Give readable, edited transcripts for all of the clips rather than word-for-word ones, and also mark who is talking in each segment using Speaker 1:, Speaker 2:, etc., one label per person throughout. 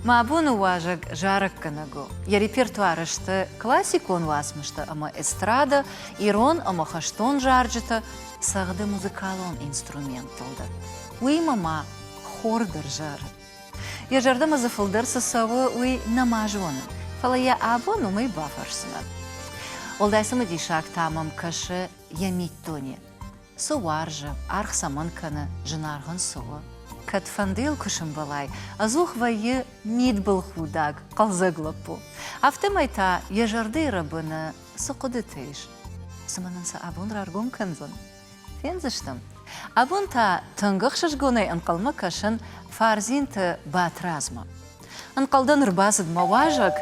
Speaker 1: ما بون واجق جارك كنغو يا ريبرتوارشتا كلاسيكون واسمشتا اما استرادا ايرون اما خشتون جارجتا ساغدا مузыкалон инструменталда. Уима ма хор держар. Я жардама за фолдерса сава уи намажвона. Фала я абону май бафарсна. Олдайсама дишак тамам каше я миттони. Суаржа арх саманкана жинарган сова. Катфандил кушамбалай, азух вае мид был худаг, қалзаглапу. Автомайта я жарды рабына сақудетейш. Самананса абун раргум канзан. Фензаштам. Абун та тангах шашгунай анқалма кашан фарзин та батразма. Анқалдан рбазад маважак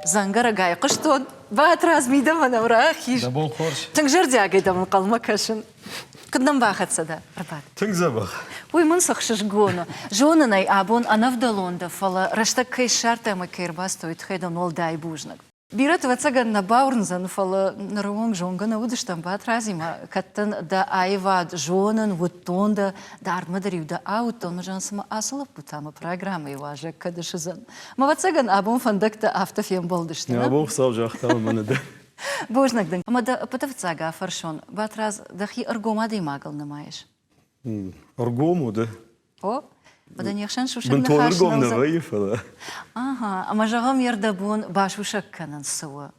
Speaker 1: зангара гайқыштон батразми да манаврахиш.
Speaker 2: Да бон хорш.
Speaker 1: Тангжар дягайдам анқалма кашан. Кыднам бахатса да, рбат.
Speaker 2: Тангзабах.
Speaker 1: Уй мын сақшышгону. Жонынай абон анавдалонда фала раштак кай шарта ма кайрбасто итхайдан олдай бужнак. Бират вацаган на баурнзан фала наруонг жонгана удыштам батразима каттан да айвад жонын вуттонда да армадариу да аутон жансыма асылып бутама программа иважа кадышызан. Ма вацаган абон фандакта автофем болдыштына.
Speaker 2: Я бон сау жахтам мана да.
Speaker 1: Божнагдың. Ама да патавцага фаршон. Батраз дахи аргомады магал намаеш.
Speaker 2: Аргому да.
Speaker 1: О, бада нехшан шушан
Speaker 2: Бентон аргом
Speaker 1: нахашнал.
Speaker 2: на вайфа.
Speaker 1: Ага, ама жағам ердабун башушак канан сыва.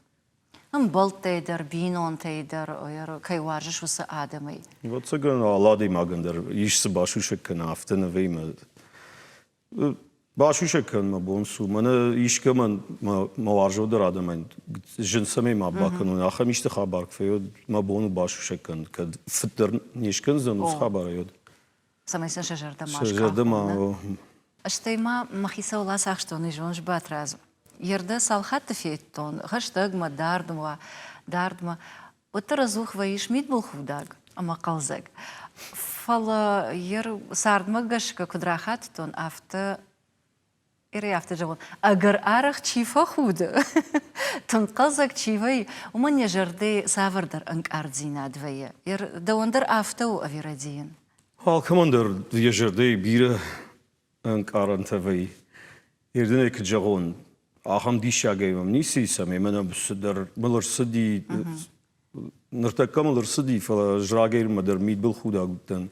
Speaker 1: Ам балтайдар, бинон тайдар, ойар кайваржыш усы адамай.
Speaker 2: Вот саган алади магандар ишсы башушак кана афтана вейма. Башушак кана бонсу. Мана ишка ман маваржодар адамайн. Жинсами ма бакану. Ахам ишты хабар кфеюд ма бону башушак кана. Кад фиттер нишкан занус хабар айод.
Speaker 1: Самайсан шажарда машка.
Speaker 2: Шажарда ма.
Speaker 1: Аштайма махиса ула сахштон ижонж батраз. Ерда салхатта фейттон. Хаштагма дардма. Ота разух ваиш мид был худаг. Ама қалзаг. Фала ер сардма гашка кудрахаттон афта ири афта жавон. Агар арах чифа худа. Тон қалзаг чивай. Уман я жарды савардар анг ардзина двая. Ер дауандар афтау авирадиен.
Speaker 2: Halkamandır yaşardı bir karantinayı. Yerden ek jagon. Aham dişagayım. Nisi sami. Mena bseder malır sadi. Nırtakka malır sadi falan. Jragayım madar mid bil khuda guttan.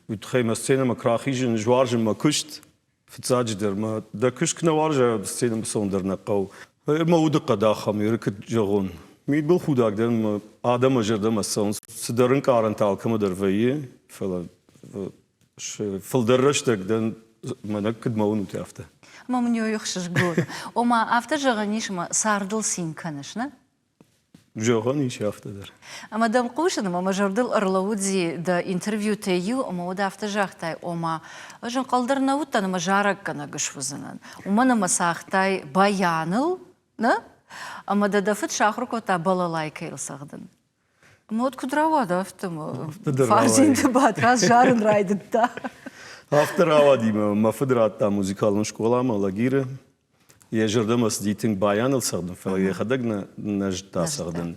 Speaker 2: Ütkhayma scena ma krakhijin jwarjin ma kuşt. Fitsajder ma da kuşk navarja scena besonder naqaw. Ma udqa dakham yerkit jagon. Mid bil khuda guttan ma adam ajarda ma son. Sidarın karantin halkamadır vayı falan. Фалдерраштак дан манак кдмаун утафта.
Speaker 1: Мам нё юхшиш год. Ома афта жаганишма сардыл син канышна.
Speaker 2: Жоган иш афтадар.
Speaker 1: Ама дам кушана мама жардыл арлаудзи да интервью тею ома ода афта жахтай ома жан калдырна уттан ма жарак кана гышвузанан. Умана масахтай баяныл, на? Ама да дафт шахруко та балалайка илсагдан. Мод кудрава да автома. Фарзинде батраз жарын райдыда.
Speaker 2: Автор авадима мафдратта музыкална школама лагира. Я жардамас дитинг баяныл сагдан. Фала я хадагна нажта сагдан.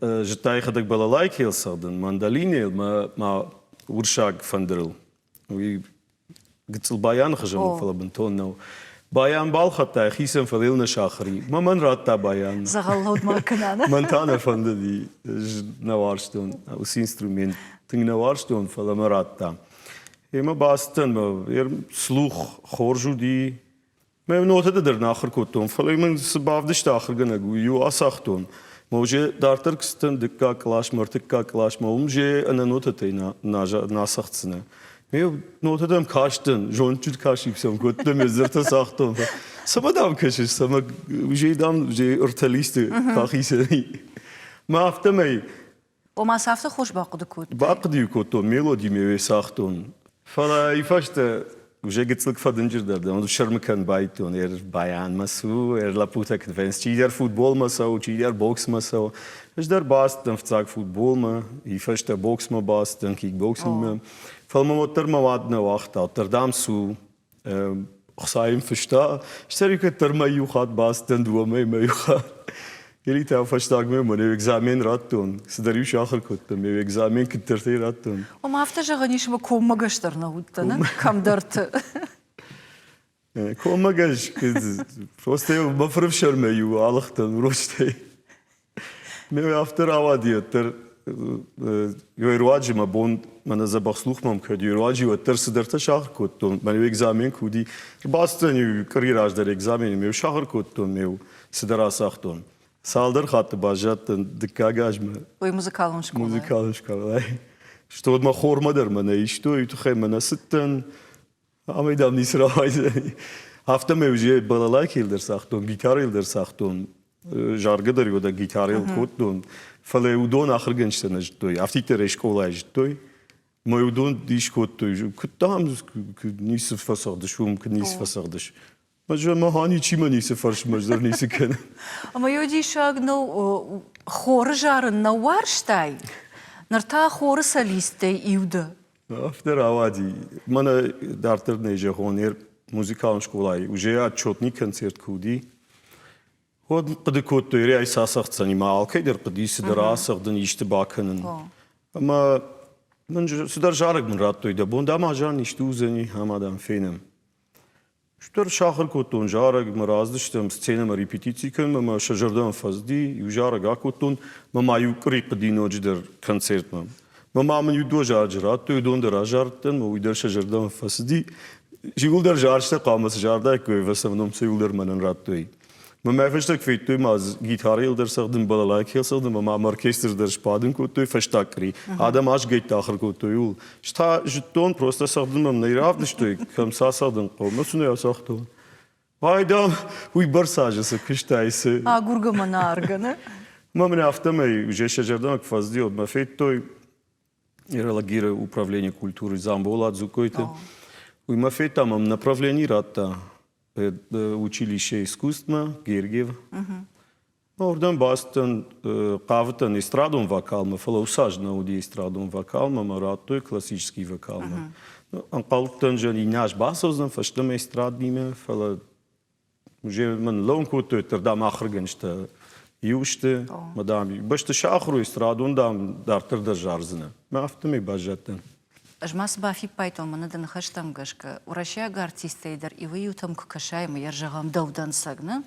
Speaker 2: Жтай хадаг балалайка ил сагдан. Мандалине ма уршаг фандерл. Ви гцл баян хажам фала бентон. Bayan balxatta xisem fadilna shachri. Ma man ratta bayan.
Speaker 1: Zagalloud makana.
Speaker 2: Mantana fanda di nawarston. Us instrument ting nawarston fala maratta. Ema bastan ma sluch khorju di. Ma nota der nacher koton. Fala men sabavdish tacher gana gu yu asachton. Može dartarkstan dikka klash martikka klash ma umje ana nota tena nasahtsna. Meu notadam kaçtın, jonçut kaçıpsam göttem ezerta saxton. Sama dam kaçış, sama jeydam je ortalisti kaxiseni. Ma aftamay.
Speaker 1: O masafta hoş baqdı kut.
Speaker 2: Baqdı koto melodi me saxton. Fala ifashta уже гицлк фадинжир дарда. Он шармкан байтон, баян масу, лапута квенс, чидер футбол масу, чидер бокс масу. Дар бастан фцак футбол ма, ifashta бокс ма бастан, kickboxing ма. فالموتر موادنا وقتا تردام سو خصايم فشتا اشتري كتر ما يوخات باستن دو ما يوخات يلي تا فشتاق من экзамен راتون سدريوش اخر كنت مي экзамен كترتي راتون
Speaker 1: وما افتجا غنيش بكم مغشتر نوتنا كم درت
Speaker 2: Komagaj просто я бафров шармею алахтан росте. Ме автор авадиятер юрваджима бон мана забахслух мам кад юрваджи ва терсдерта шахр коттон мен экзамен куди бастан карьераж дар экзамен ме шахр коттон ме сидарасахтон салдар хат бажаттан дикагажма
Speaker 1: Ой, музыкалон школа.
Speaker 2: музыкална школа. Что одма хормадер мана и что и тухай мана ситтан Amedam nisrayze. Hafta mevzuya balalak ilder sahtun, gitar ilder sahtun, jargıdır ya da gitar il kottun. Fale udon ahır gençten jittoy. Hafti tere şkola jittoy. Ma udon diş kottoy. Kuttam nisi fasardışum, nisi fasardış. Maca mahani çima nisi farş majlar nisi ken.
Speaker 1: Ama yoji şagno хор жарын на варштай. Нарта хор солисте иуда.
Speaker 2: After avadi. Mana dartır neje honer muzikal şkolay. Уже я чотный концерт куди. Ход qıdı kottoy rey sasaqtsani ma alkayder qıdı sidarasaqdan işte bakının. Ama ben sidar jarık mın rattoyda. Bunda ma jan işte uzeni hamadan fenem. Штор шахар коттон жараг ма раздыштам сценама репетиции көн ма шажардан фазди ю жараг акоттон ма маю крикдино ждер концерт ма мамамын ю до жаржрат то дон дер ажартан ма уйдер шажардан фазди жигулдер жаршта камас жарда көй васамном сеулдер манан раттой ма мафштак фейттой ма гитара илдер сагдым балалай келсадым ма оркестр дер шпадын коттой фаштакри адам аж гейт ахыр коттой ул шта життон просто сагдым ма нейравды что камса сагдым комасуны я сахтон Вайдам уй барсажасы кыштайсы
Speaker 1: А гургамана арганы.
Speaker 2: ма мен автомей уже шажардан фазди ма фейттой релагира управление культуры замбола зукойте уй ма фейтам направление ратта училище искусства Гергиев. Oradan bastın kavıtan estradon vakalma, falan usajna udi estradon vakalma, marattoy klasический vakalma. Ankalıktan jani naş basozdan faştım estradnime, falan уже мен лонко töter da mahırgen işte yuşte, madam başta şahru estradon da dartır da jarzına. Maftım bajattan.
Speaker 1: Жмас бафи пайтон мана да нахаштам гашка. Урашя артистейдер и вы ютам кашаем яржагам давдан сагна.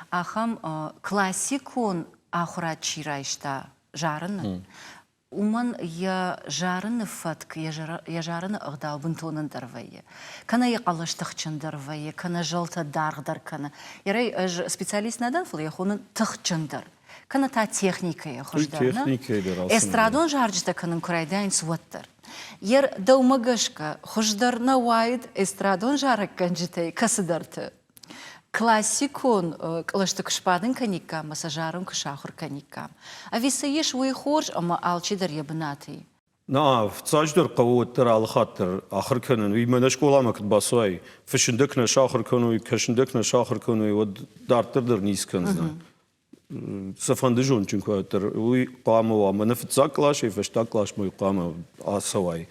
Speaker 1: Ахам классикон ахура чирайшта жарын. Уман я жарын фатк я жарын агдал бунтонын дарвае. Кана я калыштыхчын дарвае, кана жалта даргдар кана. Ярай специалист надан фул я хонын тыхчындар. Кана та техника я хождарна. Эстрадон жаржта канын курайдайн суаттар. Ер даумагашка хождарна вайд эстрадон жарак канжитей касыдарты. Классикон клаштык шпадын каникка, массажарым кышахур каникка. А висаеш вы хорж, ама алчидар ябнатый.
Speaker 2: На, в цаждер кавуттер алхаттер ахыр көнün уй мене школама кыт басуай. Фишиндекне шахыр көнü, кашиндекне шахыр көнü вот дартырдыр нискензна. Сафандыжон çünkü ötür uy qamı мене фица клаш и фешта клаш мой qamı асавай.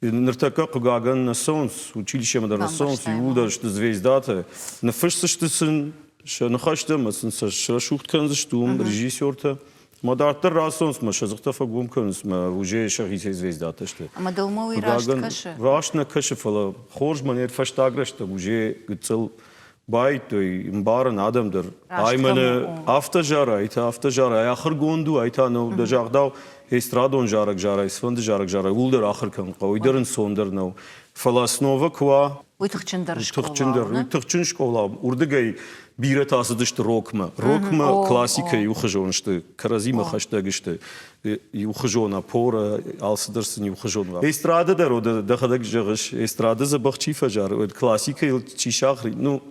Speaker 2: Ныртака кугаган на солнц, училище на солнц, и удар что звездата. На фишсштысın, что нахаштамасın, что шухтканзы штум, режиссерта. Мадартыр расонс, ма шазыхта фагум көнс, ма уже шахисе звездата что.
Speaker 1: Ама долмовый рашт кашы.
Speaker 2: Рашна кашы фала. Хорж манер фаштаграшта уже гыцыл Байтой имбарын адамдар. Айманы автожара, айта автожара, ахыр гонду, айта нау да жагдау эстрадон жарак жара, исфанды жарак жара, улдар ахыр кан қойдарын сондар нау. Фаласнова ква.
Speaker 1: Уйтықчындар школа.
Speaker 2: Уйтықчын школа. Урдыгай бирет асыдышты рокма. Рокма классика юхажонышты. Каразима хаштагышты. Юхажона пора, алсыдырсын юхажонға. Эстрада да рода дахадак жағыш. Эстрада забахчи фажар. Классика ил чишахри. Ну,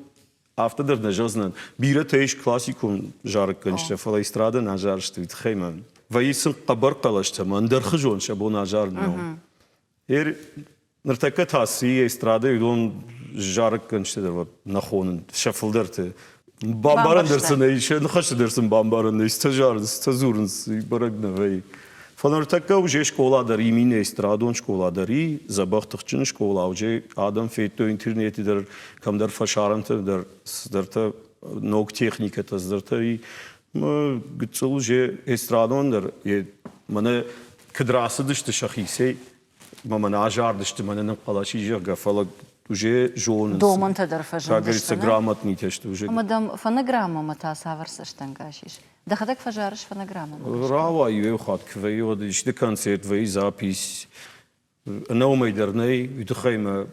Speaker 2: After de jaznan, bira teş klasikon jarık kanişte falan estrada najarıştı itxeyman. Vayisın qabar qalaştı man derxjon şabon najarno. Nırtaka tasi estrada yudon jarık kanişte der naxonun şafıldırtı. Bambarın dersin işe naxaş dersin bambarın istajarın istazurun baragna vay. Фанартака уже школа дари, мине эстрадон школа дари, забахтыхчын школа уже адам фейто интернети дар камдар фашаранты дар сдарта ног техниката сдарта и гыцыл уже эстрадон дар мана кыдрасы дышты шахисей мамана ажар дышты мана палаши жага фала уже жон.
Speaker 1: Доман тадар
Speaker 2: Как говорится,
Speaker 1: фажин.
Speaker 2: грамотный те, что уже.
Speaker 1: Мадам фонограмма мата саварсаштан гашиш. Да хадак фажарыш фонограмма.
Speaker 2: Рава ю хат квей, вот иште концерт вей запись. Наумайдерней, утхайма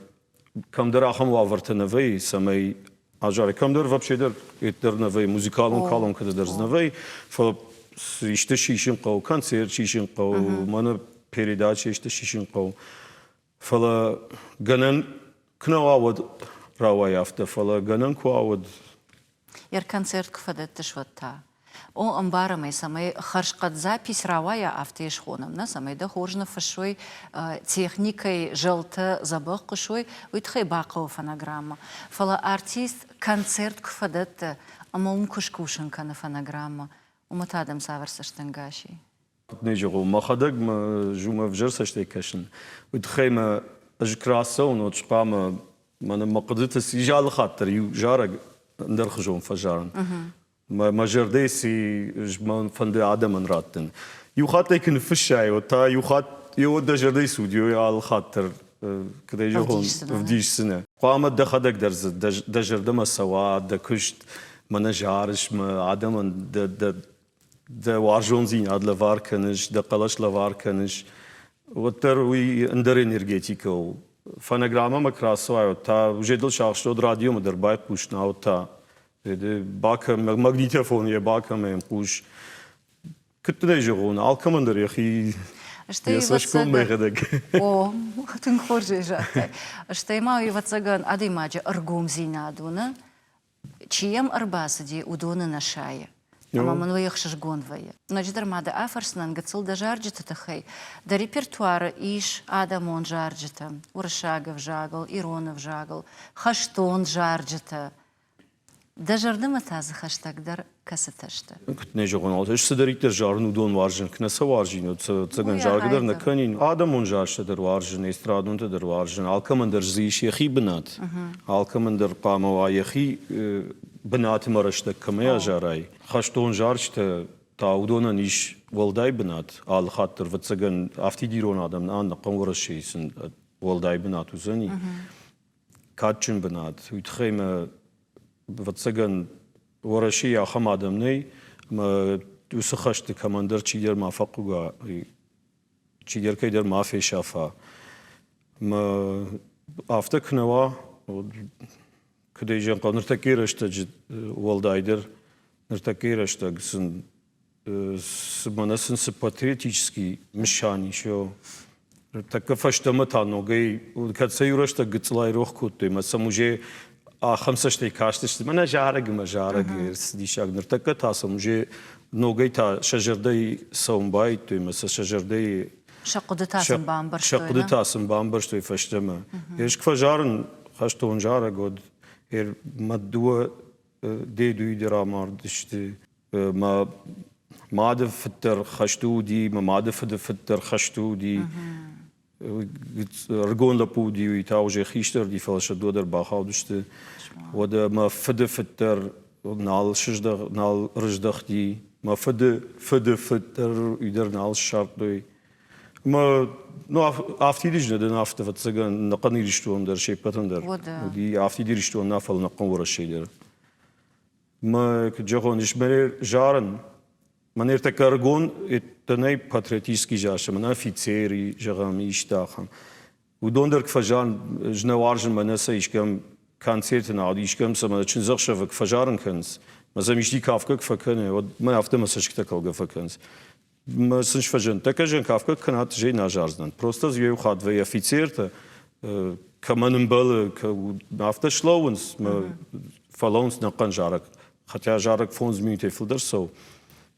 Speaker 2: камдерахам вавертенавей, самей ажаре камдер вообще дер этернавей музыкалон калон кадерзнавей, фо иште шишин қау концерт шишин қау, мана передача иште шишин қау. Фала ганан кнауавад рава яфта, фала ганан куавад.
Speaker 1: Яр концерт кфадет тышватта. О амбарамай самай харшкат запись равая автеш хонамна самай да хоржна фашой техникой желта забах кушой уйтхай бакова фонограмма. Фала артист концерт кфадет амаум кушкушенка на фонограмма. Уматадам саварсаштангаши.
Speaker 2: نيجو ما خدق ما جو ما فجرس اشتي كشن وتخيمة اجكراسون وتشقام ما قدرت سيجال خاطر يو جارق ندرخجون فجارن ما جرديسي جمان فند عدم راتن يو خاطر يكن في الشاي وتا يو خاطر يو دا جرديس وديو يا الخاطر كده يجون فديش سنة قامت دا خدق درز دا جردما سوا دا كشت ما نجارش ما عدم دا وارجون زين عاد لفار كنش دا قلاش لفار كنش وتروي اندر انرجيتيكو فانغراما مكراسوا تا وجدل شاخشود راديو مدر باي بوشنا وتا باكا ماغنيتوفون يا باكا مين بوش كنت نجرون الكمندر يا اخي يسوشكم مغدك
Speaker 1: О, тын хорже жатай. Штай мау ивацаган адимаджа аргум зинадуна, чием арбасади удуна нашая. Ама манваях шашгонвая. Ночь дармада афарснан гацил да жарджита тахай. Да репертуара иш адамон жарджита. Урашагов жагал, Иронов жагал, Хаштон жарджита. Да жардыма тазы хаштаг дар касаташта.
Speaker 2: كنت نجرون على ايش صدريت جارن ودون وارجن كنسا وارجين تسجن جارقدر نكنين آدمون جارش در وارجن استرادون در وارجن الكمندر زيش يخي بنات الكمندر قاموا يخي بنات مرشتك كما يا جاراي خشتون جارش تعودون نيش والداي بنات على خاطر وتسجن افتي ديرون آدم نان نقم ورشيسن والداي بنات وزني كاتشن بنات ويتخيم وتسجن ورشي يا خمادمني ما وسخشت كماندر تشيدر ما فقوغا تشيدر كيدر ما في شافا ما افتك نوا كدي جن قنر تكيرشت والدايدر نرتكيرشت سن سمانسن سباتريتيسكي مشاني شو تكفشت متانو جاي وكتسيرشت قتلاي روح كوتي ما سموجي خمسة شتي كاشتش من جارق ما جارق ديشاق نرتكه تاسو مجي نوغي تا شجردي سومباي تو مثلا شجردي
Speaker 1: شقدتاسم بامبر
Speaker 2: شقدتاسم بامبر تو فشتما ايش كفجارن خشتون جارق एर مدو دي دوي درامار دشتي ما مادف فتر خشتودي ما مادف فتر خشتودي رجون لبودي ويتاوجي خيشتر دي فلش دودر باخاو دشت ودا ما فتر نال شجدغ نال رجدختي ما فتر يدر نال شرطي ما نو افتي ديجنا دنا افت فتسغن نقني ريشتون در شيبتن در ودي افتي دي ريشتون نافل نقن ورا شيدر ما كجون اشمر جارن من ارتكرغون اتناي باتريتيسكي جاش من офицери جغامي اشتاخم ودوندر كفجان جنوارجن منسا اشكم концертен ад ишкам сама чинзахшавак фажарн канс мазам ишти кавка кфакане вот мы автомасашкта калга факанс мы сынш фажан такажен кавка канат жей нажарзнан просто зю хадве офицерта каманын балы автошлоунс мы фалонс на канжарак хотя жарак фонз минуте филдер со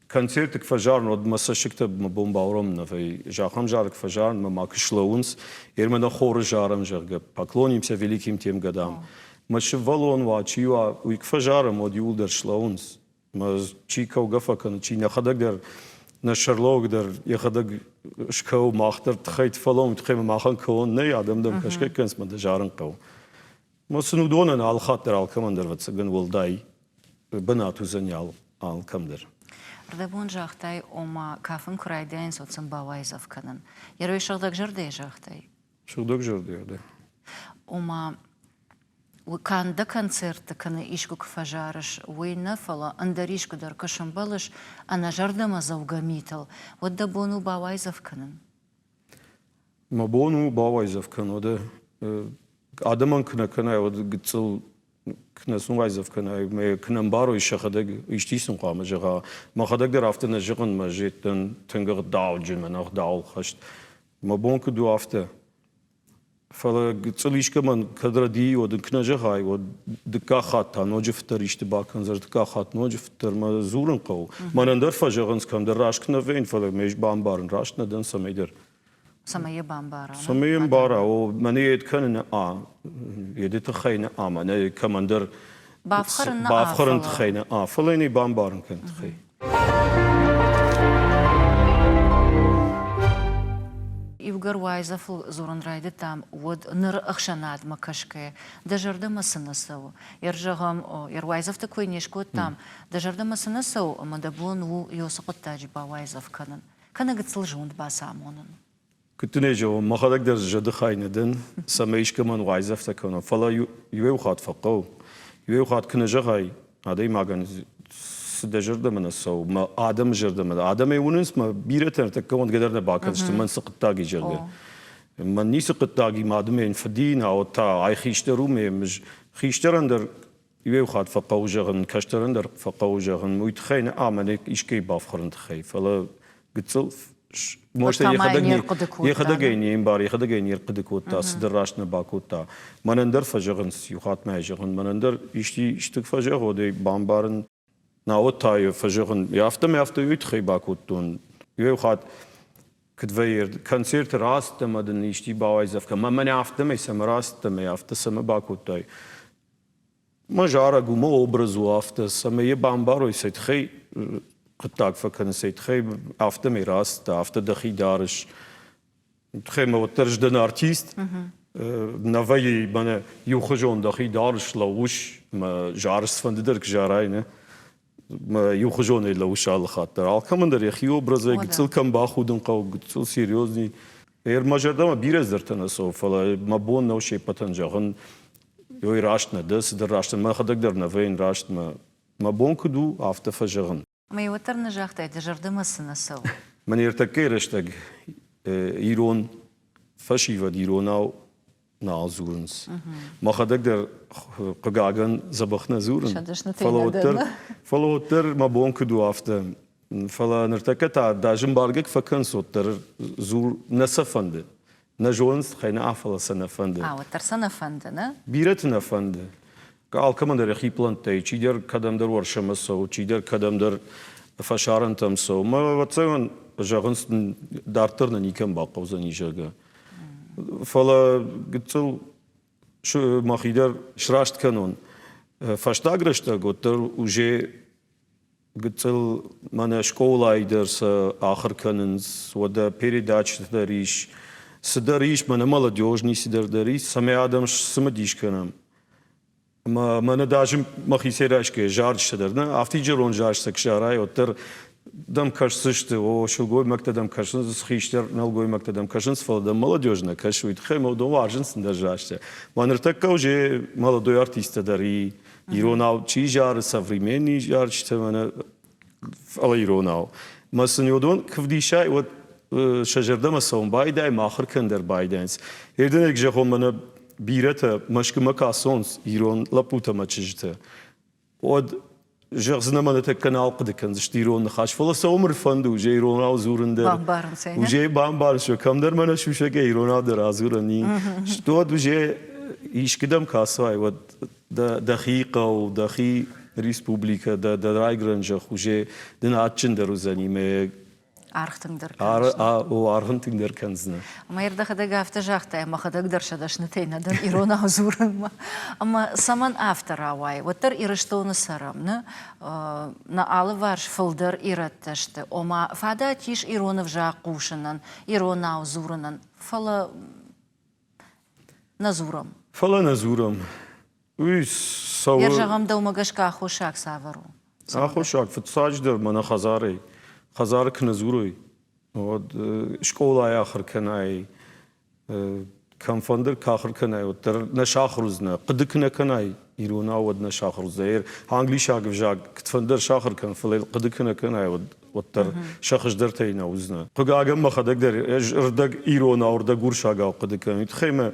Speaker 2: концерт кфажарн од масашкта бомбауром на вей жахам жарак фажарн мы макшлоунс ермена хоры жарам жарга поклонимся великим тем годам مشفالون واتشيوا ويكفجار موديول در شلونس ما تشيكو غفكن تشي نخدق در نشرلوگ در يخدق شكو ماختر تخيت فالون تخيم ماخن كون ني ادم دم كشك كنس ما جارن قو ما سنودون على خاطر على كمندر وتسجن ولداي بناتو زنيال على كمدر
Speaker 1: ردبون جاختاي اوما كافن كرايدين صوتسن باوايزف كنن يروي شغدك جردي جاختاي
Speaker 2: شغدك جردي ده
Speaker 1: اوما وكان концерты كان إيشكو فجارش وين فلا أندريشكو در كشنبلش أنا جردما زوجميتل ودبونو باوايزف كنن
Speaker 2: ما بونو باوايزف كان وده آدمان كنا ود قتل كنا سنوايزف كنا كنا مبارو يشخدق يشتيسن قام جغا ما خدق در أفتنا جغن ما جيتن تنقر داو جن من داو خشت ما بون كدو أفته فلا قتل يشكمان كدر دي ود كنا جغاي ود دكا خاطا نوجفتر يشتبا كنزر دكا خاط نوجفتر ما زورن قو ما ندر فجغنس كم در راش كنا فين فلا مش بامبارن راش ندن سميدر
Speaker 1: سمية بامبارا
Speaker 2: سمية بامبارا ومني يتكلم يدي خينا منا كمان در بافخرن خينا فليني بامبارن كنت خي
Speaker 1: يفجر وايزف زورن رايد تام ود نر أخشناد مكشكة دجرد ما سنسو يرجعهم يروايزف تكوين يشكو تام دجرد ما سنسو ما دبون و يوسق التاج باوايزف كان قد سلجون باسامونن
Speaker 2: كنت نيجو ما خدك در جد خاينة دن سميش كمان وايزف تكونه فلا يوي خات فقو يوي خات كنا جغاي هذا ما كان سدجرد من السو ما آدم جرد من آدم يونس ما بيرتنا تكون قدرنا باكرش من سقطاقي جرد من نيس سقطاقي ما آدمين فدينا أو تا عاي خيشترو مش خيشترن در يوي خات فقو جغن كشترن در فقو جغن ميتخين آمنك إيش كي بافخرن تخي فلا قتل موشت يخدقيني إمباري يخدقيني يرقدكوتا سدراشنا باكوتا منندر فجغنس يخات ما يجغن منندر يشتك فجغو دي بامبارن ناوتايو فجغن يافتا يتخي باكوتون يخات كدفير كونسيرت راست مدن يشتي باوايزف كما من يافتا ما يسمى راست ما يافتا سما باكوتاي ما جارقو ما أبرزو أفتا سما يبامبارو يسيتخي قطاق فكان سيد خيب أفتا ميراس أفتا دخي دارش خيمة وترج دن أرتيست نوعي بنا يوخجون دخي دارش لوش ما جارس فندرك جاراينه ما يوخجون لوش على خاطر على كمان در يخيو برزي قتل كم باخودن قو قتل سيريوزني غير ما جردا ما بيرز درتنا سو فلا ما بون نوشي بتنجغن يوي راشتنا دس در راشتنا ما خدك در نوين راشت ما بون كدو أفتا فجغن
Speaker 1: ما يوتر نجاحته دجرد ما سنسو
Speaker 2: من يرتكي رشتك إيرون فشي وديرونا نازورنس ما خدك در قاعن زبخنا زورن فلوتر ما بون كدو أفتا فلا نرتكتا داجم بارجك فكان صوتر زور نسفند نجونس خينا أفلا سنفند
Speaker 1: وتر سنفند نه
Speaker 2: بيرت نفند قال كمان در خي بلانتي چيدر قدم در ورشمسو چيدر قدم در فشارن تمسو ما وتسون جاغنس دارترنا نيكم باقوزني جاغا فلا قلتل شو ما خيدر شراشت كانون فاشتاغرشتا قلتر وجي قلتل من شكولا يدرس آخر كاننز ودا بيريداتش دريش سدريش من مالديوج ني سدر دريش سمي آدمش سمديش كانم ما نداجم ما خيسيراش كي جارج شدرنا افتي جرون جارج سكشاراي وتر دم كرسشت او شلغوي مكتدم كرشنز خيشتر نلغوي مكتدم كرشنز فلدم молодежна кашуит хемо до важнс держаште манртака уже молодой артист дари иронал чи жар современный жарч темана иронал масынёдон квдишай вот шажердама сон байдай махр кендер байденс эрденек жахомана بيرته مشكمة كاسونس إيران لابوتا ما تشجته ود جرزنا ما نتكلم قد كان زشتيرون نخاش فلا سومر فندو جيرون أو زورنده وجي بامبار شو كم در من شو شيء إيران أو در أزورني شتود وجي إيش كدم كاسواي ود دقيقة ودقي ريسبوبليكا دا رايغرنجا وجي دنا أتشن دروزاني ما
Speaker 1: أرختم
Speaker 2: أرختم در كنزنا.
Speaker 1: ما يرد خدك أفتر جاخته ما خدك درش داش نتينا دن إيرون أزورن ما أما سمان أفتر عواي وتر إيرشتون السرمنا نعال وارش فلدر إيرتشته أما فادا تيش إيرون فجا قوشنن إيرون أزورنن فلا نزورم.
Speaker 2: فلا نزورم.
Speaker 1: يرجعهم دوما قشكا أخوشاك سافرو.
Speaker 2: أخوشاك فتساج در من خزاري. خزارك نزوروي ود شكولا آخر كناي كم فندر كاخر كناي وتر نشاخرزنا قدك نكناي يرونا ودنا شاخرز هانجلي شاق فجاق كتفندر شاخر كان فليل قدك نكناي وتر شخص درتينا وزنا قاعد ما خدك در ردق يرونا وردا غورشاقا قدك يتخيم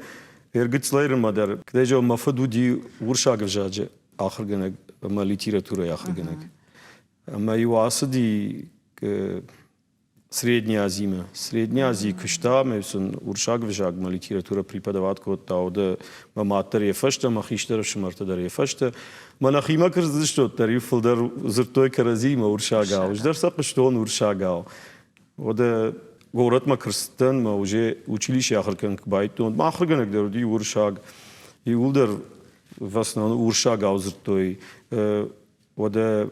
Speaker 2: يرجت سلاير ما در كده جو مفدو دي غورشاق فجاج آخر جنك ما ليتيراتورة آخر جنك أما يواسدي Средняя Азия. Средняя Азия кышта, мы сон уршаг вжаг, мы литература преподавать кот тауды, мы матер ефашта, мы хиштер шмарта дар ефашта, мы нахима крыз что, тариф дар зертой карази, мы уршагау, ждар сак что он уршагау. Ода город мы крстен, мы уже училище ахркен к байту, мы ахрген дар ди уршаг, и улдар в основном уршагау зертой, ода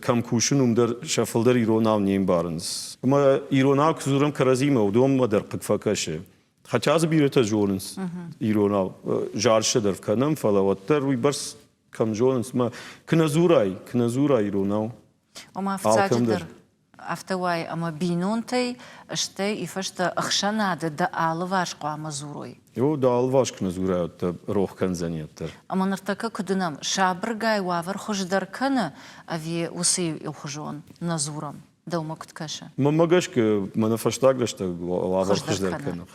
Speaker 2: كم کوشنم در شفلدر ایرانام نیم بارنس. اما ایرانام کزورم کرازیم و دوم مدر قفاکشه. حتی از بیرته جونس ایرانام جارش در کنم فلاوتر وی برس کم جونس ما کنزورای ایرانام.
Speaker 1: اما فتاجدر افتوای اما بینونتی اشته ایفشت اخشانه ده آلواش قام زوروی.
Speaker 2: یو ده آلواش کنزورای تا روح کنزنیتر.
Speaker 1: اما نرتکه کدنم شابرگای وافر خوش در کنه اوی وسی الخجون نزورم دوما کتکشه.
Speaker 2: ما گش که من فشتاگ داشته وافر خوش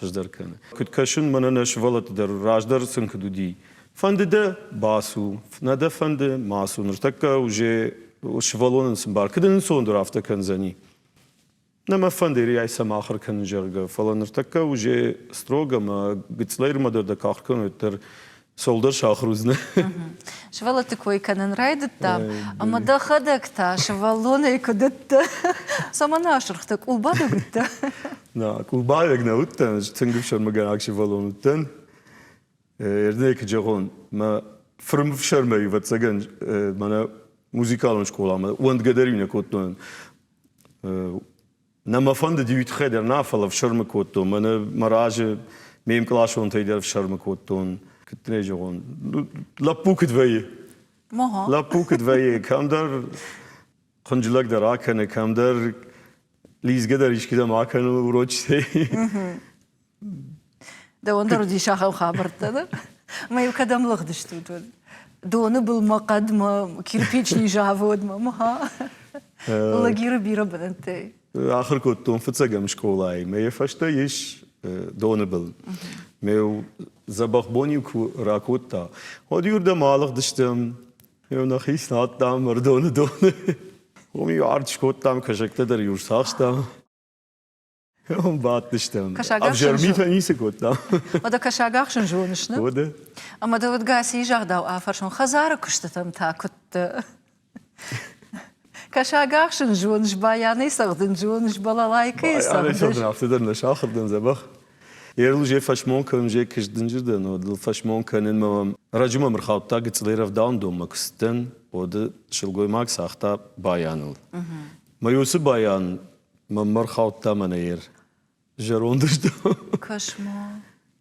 Speaker 2: در کنه. کتکشون من نشولت در راجدر سنکدودی. فند ده باسو نده فند ماسو نرتکه وجه شوالون سنبار کدن سون درافته کنزنی. نما فندری ای سماخر کنجرگ فلان نرتکه وجه استروگا ما گتسلیر مدر دکار کنه تر سولدر شاخروزنه.
Speaker 1: شوالت کوی کنن رایدت там, اما ده خدک تا شوالونه کدت ساماناشرخت کولباده گت.
Speaker 2: نه کولباده گنوتن تنگف شرمگان اک شوالونتن. ارده که جهان ما فرم شرمی و تسگن من موزیکالون شکولا ما وند قدریم نکوتن. نما فند دیوت خیلی نافل في شرم کوتون من مراج میم کلاشون تیدر في شرم کوتون کتنی جوان لپوک دویه لپوک دویه کم در خنجلک در آکنه کم در لیزگه در ایشکی دم آکنه و روچتی
Speaker 1: ده وندر دی شاخم خبرت دار ما یکدام لغدش تود دونه بالمقدمه کیرپیچنی جاود ما لگیر بیرا بدنتی
Speaker 2: آخر کوتون فتسگم شکولای می فشته یش دونبل می زباق بونی کو راکوتا و دیور ده مالق دشتم می نخیس ناتام مردونه و می آرد شکوتام کشکته در یور ساختم هم بات دشتم ابجرمی فنیس کوتام
Speaker 1: و ده کشاگاخشن جونش نه
Speaker 2: و ده
Speaker 1: اما ده ود گاسی جاگ داو آفرشون خزاره کشتم تا کت كشاقاخشن جونش باياني سغدن جونش بلالايكي
Speaker 2: سغدن سغدن افتدر نشاخردن زبخ يرلو جي فشمون كن جي كشدن جردن ودل فشمون كنن ما رجوما مرخاوتا قتلير افداون دوم مكستن ود شلقوي ماك ساختا بايانل ما يوسف بايان ما مرخاوتا منير جروندش دو
Speaker 1: كشمو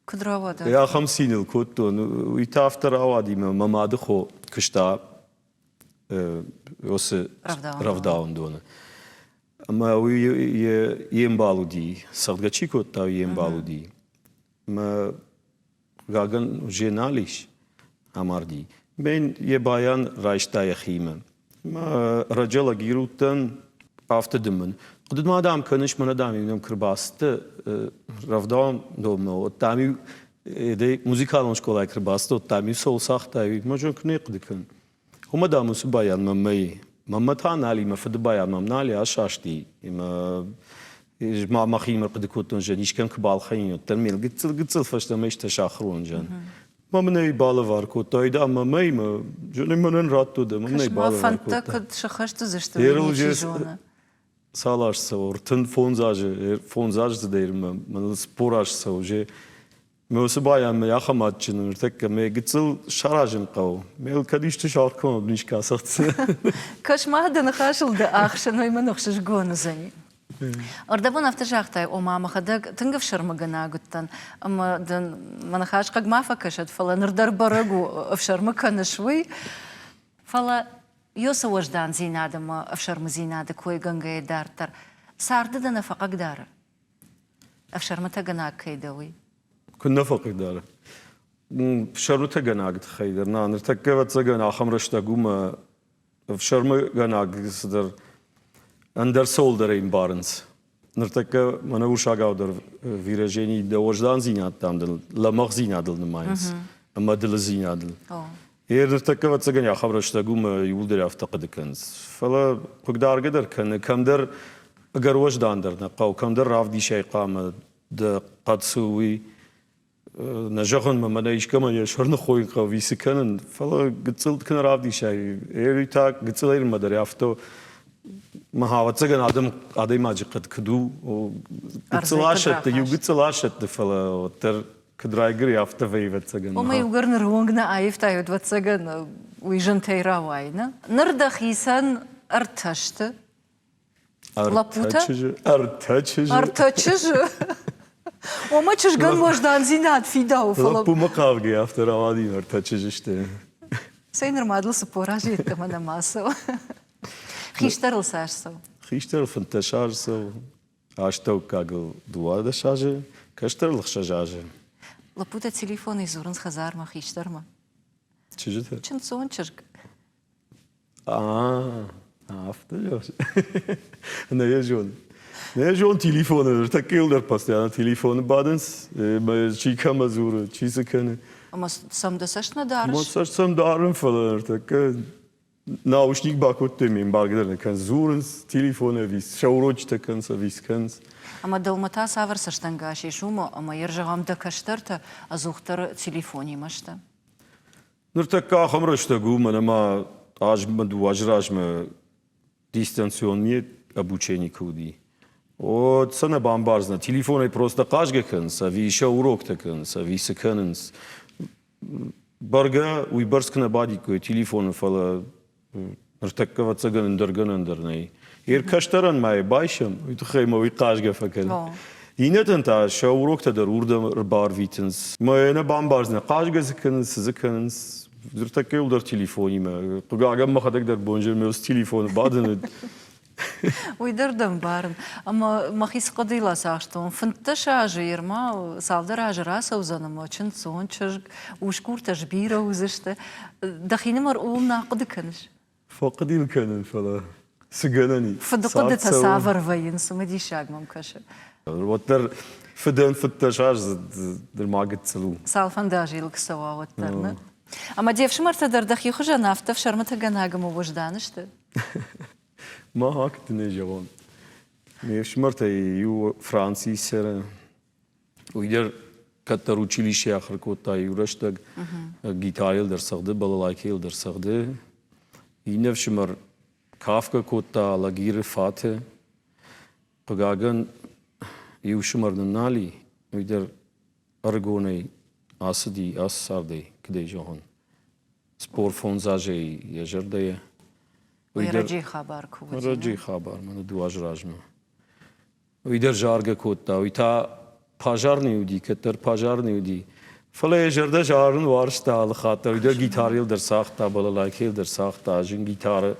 Speaker 1: كدراوا دا
Speaker 2: يا 50 الكوتون ويتافتر اوادي ما مادخو كشتا وس رفداون دونه اما یم بالودی سرگچی کود تا یم بالودی ما گاگن جنالیش امردی بین یه باyan رایشتا یخیمه ما رجلا گیروتن افتدمن قدد ما دام کنش من دامی نم کرباسته رفداون دومه و تامی ده موزیکالون شکلای کرباسته و تامی سول ساختایی ما جون کنی قدکن هم داموس باyan مم تانالي ما فد باyan مم نالي أشاشتي ما خيمر قد كنتون جنيش كان كبال خين الترميل قلت فشت ما يشتشاخرون جن ما مني بالوار كوتاي دا ما جوني منن راتو ده مني بالوار
Speaker 1: ما فانتا قد شخشت زشتوني جونا
Speaker 2: سالاش سوور تن فونزاج زدير من سبوراش سوجي موسى بايا ما ياخمات جنون ارتكا ما قتل شراجن قو ما الكديش تشاركون بنيش كاسات
Speaker 1: كاش ما هذا نخاشل ده آخشن ما نخشش جون زني أردبون أفتشاختاي وما ما خدك تنقف شرمجنا قلتن أما دن ما نخاش قد ما فكشت فلا نردر برجو أفشر مكان شوي فلا يوسف وجدان زينادة ما أفشر مزينادة كوي جنجي دارتر صار ده نفقك دار أفشر متى جناك كيدوي
Speaker 2: كنا فقدار شرط جناعت خير نرتكب وتزجن آخر رشتاقوم في شرم جناعت صدر أندر سولدرين بارنس نرتكب من وشاقاو در فيرجيني دوجدان زينات تامدل لمخ زينادل نماينس أما دل زينادل نرتكب وتزجن آخر رشتاقوم يولدر أفتقد كنز فلا قدار قدر كم در أجر وجدان در نقاو كم در راف دي شيء قام د قد سوي نجاحن ما نايش كمان يشهرنا خوين قوي سكنن فلا قتلت كنا راف دي شيء إيريتا قتل إير مدري أفتو ما هو تزعن آدم ما جقد كدو قتل عشت يو قتل عشت فلا وتر كدرايجري أفتو في بتزعن
Speaker 1: وما يقرن روعنا عايف تايد بتزعن ويجن تيرا واينا نردخيسن ارتشت لابوتا ارتشج وما تشجن وجدان زينات في داو
Speaker 2: فلا لابو مقابقي أفتر عادي ارتشج إشته
Speaker 1: سينر مادل سبوراجي تمنا ماسو خيشتر لسارسو
Speaker 2: خيشتر فنتشار سو عشتو كاغل دوادة شاجة كشتر لخشاجة
Speaker 1: لابوتا تليفون يزورن خزار ما خيشتر ما
Speaker 2: چجته
Speaker 1: چن سون چرك
Speaker 2: أفتر نه جون تليفون ارتكيل در پس يعني تليفون بعدنس ما شيء كم زور شيء سكنه
Speaker 1: اما سام دسش
Speaker 2: ما
Speaker 1: ندارش
Speaker 2: سرسم دارم فلا ارتك ناوشنيك باكوت تمين باقدر كان زورنس تليفون ويس شوروج تكن سويس كنس
Speaker 1: اما دلمتا سافر سشتنگاشي شومو اما يرجعام دكشترت ازوختر تليفوني مشتا
Speaker 2: نرتك خمرشتا قوم انا ما عجم واجراج ما дистанционные обучение куди. От сана бамбарзна телефоны просто кажгекенс, а ви еще урок такенс, а ви секенс. Барга уйбарскна бадико телефон фала нртакава цаган дърганандърнай. Ир каштаран май байшам, уйтхайма уй кажга факен. Инетен та ша урок та дар урда бар витенс. Майна бамбарзна кажга секенс. Нртакел дар телефони ма. Кога ма хадак дар бонжер ме с телефон баден.
Speaker 1: ويدردم بارن اما ما خيس قديلا ساشتون فنتشا جيرما سالدر اجرا سوزنما چن سون چرگ وشكور تجبيره وزشت دخين مرقول ناقد كنش
Speaker 2: فقديل كان فلا سجنني
Speaker 1: فدقد تسافر فين سمدي شاق ممكش
Speaker 2: وتر فدن فتشاج در ماقت سلو
Speaker 1: سالفن داجي لك سوا وترنا اما ديفش مرت در دخي خجا نافت في شرمت غناغم وجدانشت
Speaker 2: ما هاكت نجوان مش مرت يو فرانسي سر ويدر كتر училище آخر کوتا يورشتگ گیتاریل در سخته بالایکیل در سخته اینف شمر کافکا کوتا لگیر فاته قگاگن يو شمر ننالي ويدر أرجوني أصدي أصاردي كده جهون سپور فونزاجي يجرديه
Speaker 1: ويرجي خبر كوزي
Speaker 2: رجي خبر من دواج راجمه ويدر جارجا كوتا ويتا پاجارني ودي كتر پاجارني ودي فلا يجرده جارن وارشتا على خاطر ويدر گيتاريل در ساختا بالالايكيل در ساختا جن گيتار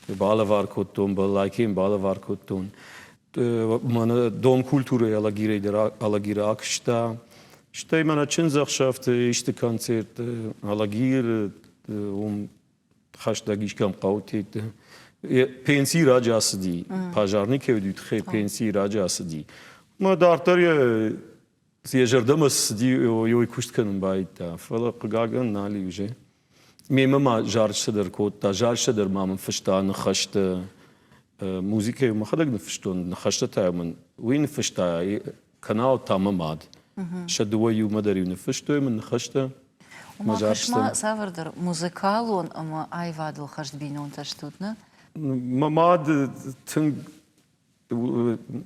Speaker 2: بالا وار كوتون بالالايكيل بالا وار كوتون من دوم كولتورة على جير أكشتا شتى من أتشنزخ شافت إشت كونسرت على جير خشتاگیش کم قوتید پنسی راج آسدی پاجارنی که ودیت خی پنسی راج آسدی ما دارتر یه جردم آسدی یوی کشت کنم باید تا فلا قاگن نالی وجه میمه ما جارش در کود تا جارش در ما من فشتا نخشت موسیقی ما خداگ نفشتون نخشت تا من وين فشتا kanal tamamad شدوا يوم مدري نفشتو من نخشته
Speaker 1: وما خشما سافردر موزيكالون اما اي وادل خشت بينون تشتوتنا
Speaker 2: ما ماد تن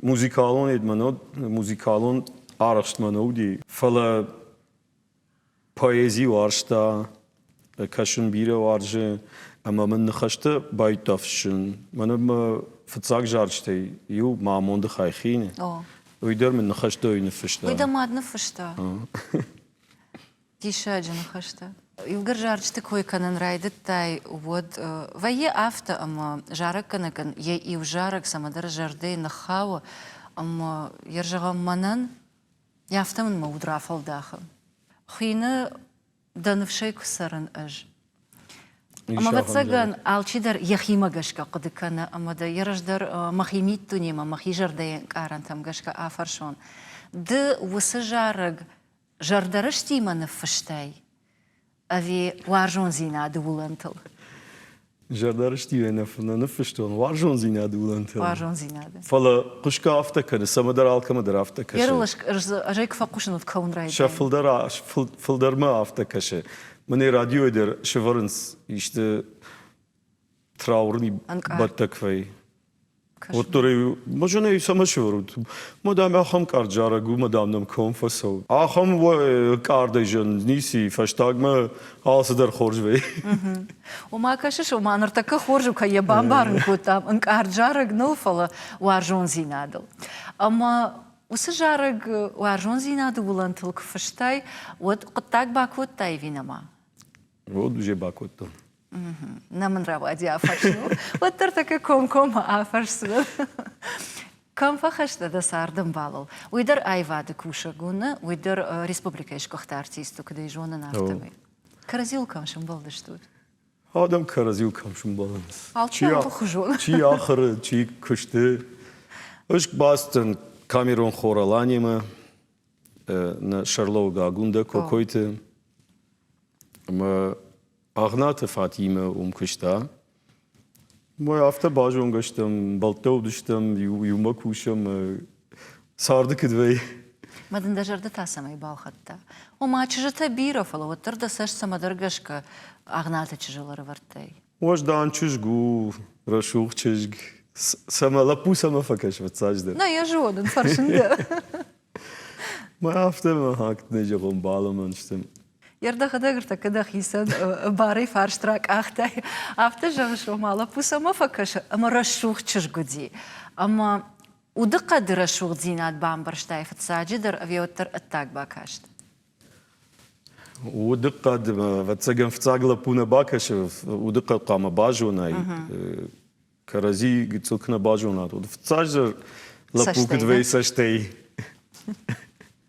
Speaker 2: موزيكالون ادمانود موزيكالون arşt manodi fala poezi varşta kaşın biri varcı ama من نخشته باید تفشن منم فتزاق جارشته يو معمون خايخين ويدر من نخشته وينفشته
Speaker 1: ويدا ما نفشته دي شاجة نخشته يوغر جارشته كوي كان رايدت تاي ود ويا افتا اما جارك كان يو جارك سما در جاردي نخاوه اما يرجع منن يافته من مودرا فالداخل خينا دنفشي كسرن أج أما بتسجن على يخيمة جشكا قد كان أما دا يرجدر مخيميت تونيما مخيجر دين كارن تم جشكا آفرشون د وسجارج جردرشتي ما نفشتاي أبي وارجون زينا دولنتل
Speaker 2: جردرشتي أنا نفشتون وارجون زينا دولنتل
Speaker 1: وارجون زينا
Speaker 2: فلا قشكا أفتكر سمدر الكمدر أفتكر
Speaker 1: يرلش أجيك فقوشن وتكون رايد
Speaker 2: شاف فلدر ما أفتكر من راديو در شفرنس işte traurni batakvei. Otorei, možno i sama švorut. Madame aham karjaragu, madame nam konfasov. Aham kardejan nisi fashtagma alsa der khorjvei.
Speaker 1: وما كشش وما نرتكه خورجو كي بامبارن كوتام انك ارجارق نوفل وارجون زينادل اما وسجارق وارجون زينادل ولنتلك فشتاي ود قطاق باكوت تاي فينما
Speaker 2: Вот уже бакотто.
Speaker 1: نمن روادي افرشنو وترتك كوم افرسل كم فخشت دا ساردم بالل ويدر ايفاد كوشاغونا ويدر ريسبوبليكاش كوخت ارتيستو كدي جونا نافتمي كرازيل كم شمبلدش тут
Speaker 2: Adam karazil kamşum balans.
Speaker 1: Alçal tuxujun.
Speaker 2: Çi ahırı, çi kıştı. Işk bastın Kamerun xoralanima na Şarlov Gagunda kokoyte. Ama Ağnatı Fatime kışta. Bu hafta bajon geçtim, baltov düştüm, yuma kuşum, sardı kıdvey.
Speaker 1: مدن دجرد تاسمي بالخطة وما تشجت بيرو فلو وترد سش سما درجشك أغنالت تشجلر ورتي
Speaker 2: وجدان çizgu, raşuq çizg. Sama lapu sama fakaş vatsajda.
Speaker 1: نا يا جودن فرشنده
Speaker 2: Bu hafta mı hakt necağım bağlamıştım.
Speaker 1: يرد خدقرت كده خيسان باري فارشتراك أختي أفتح جغشو مالا بوسا ما فكش أما رشوخ تشجودي أما ودقة درشوخ زينات بامبرشتاي فتساجدر أفيوتر التاق باكاشت
Speaker 2: ودقة فتسجن فتساقلا بونا باكش ودقة قام باجوناي كرازي قتلكنا باجونات ودفتساجر لابوك دوي ساشتاي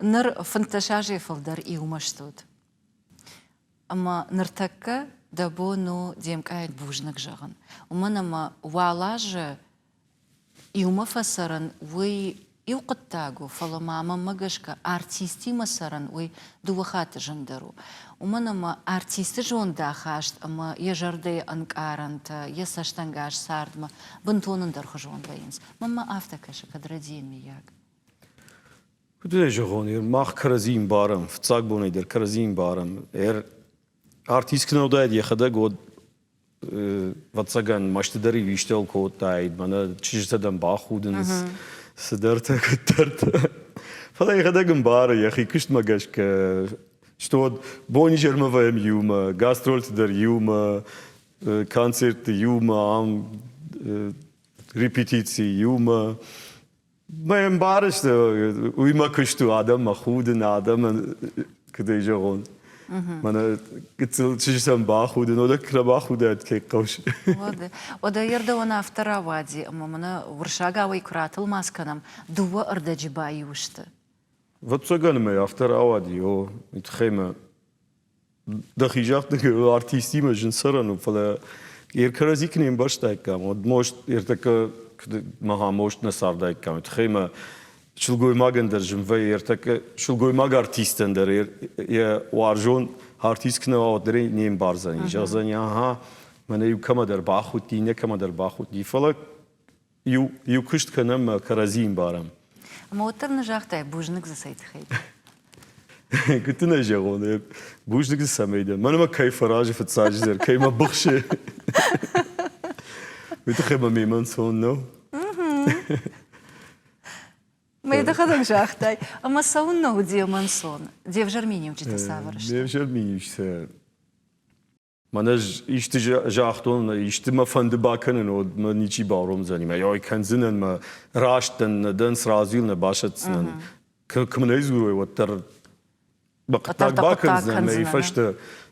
Speaker 1: نر فانتشاجي فلدر إيو مشتود أما نرتكة دابو نو ديم قاعد بوجنك جغن ومن ما والاج يوم فسرن وي يوقتاغو فلا ماما مغشكا ارتيستي مسرن وي دوخات جندرو ومن ما ارتيست جون داخاشت اما يجردي انقارنت يسشتنغاش ساردما بنتونن در خجون بينس ماما افتكش قدردين مياك
Speaker 2: كده جغوني ماخ كرازين بارم فتساق بوني در كرازين بارم ارتيست كنو دايد يخدا قد فتساقن ماشتداري ويشتل كود دايد مانا تشجتدن باخودنس سدرتا كترتا فلا يخدقن بارا يا أخي كشت مقاشك شتود بوني جرما فاهم يوما غاسترولت در يوما كونسرت يوما عم ريبيتيتسي يوما ما ينبارش ويما كشتو آدم مخودن آدم كده يجرون مانا قتل تشجتن باخودن ودا كرا باخودت كي قوش
Speaker 1: ودا يردا وانا افترا وادي اما منا ورشاقا ويكراتل ماسكنم دوا اردا جباي وشت
Speaker 2: واتساقن ما افترا وادي او يتخيما دخيجات ارتيستي ما جنسرن فلا يركرازيك نيم باشتايكام ودموشت يرتك مها موشت نساردايكام يتخيما شلگوی ماگن در جنبه یرتک شلگوی ماگ ارتیستن در یه وارجون ارتیست کنه و دری نیم بارزنی جازن یا ها من یو کم در باخودی نه کم در باخودی فلا یو کشت کنم کرازیم بارم
Speaker 1: اما وتر نجاحتای بوجنك زسيت خيد
Speaker 2: كنت نجاون بوجنك زسميدا من ما كيف راجع في التساجر كي ما بخشه بتخيم ميمن سون نو
Speaker 1: ما يدخلك جاختاي اما صون نو دي منصون دي في جرميني وجيت سافرش
Speaker 2: دي في جرميني işte manaj işte jachton işte ma fand baken und ma nici barum zanim ja ich kann sinnen ma rasten den srazil ne bashatsnen kmen izuru wat der baqtak baken zanim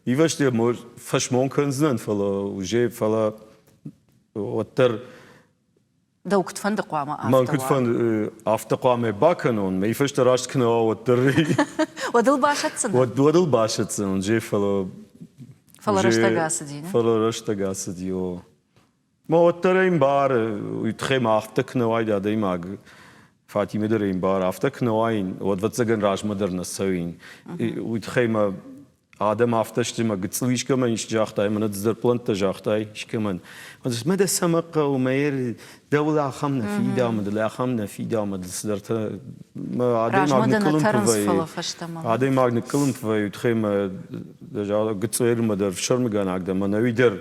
Speaker 2: i verste mo fashmon können zanim fala uje fala wat der
Speaker 1: دوكت فندق وما
Speaker 2: Man kunt van aftekwame bakken on, maar je verstaat knauw wat er
Speaker 1: ودل باشتسن
Speaker 2: wat dodel bashet en je fellow
Speaker 1: فلا رشتا قاسدين
Speaker 2: fellow rustig gas dio. Maar wat er een bar uit geen afteknauw dat hij mag. Fatime er een bar afteknauw wat ze gaan raas moderne zijn. Uit geen Adam aftashti ma gitslish kama ish jachtai man adzar planta jachtai shkaman und es meda samaqa و mayer dawla khamna fi dam la khamna fi dam sdart ma adam magnikulum tvay adam magnikulum tvay utkhim da ja gitsoer ma der sharmgan agda ma nawider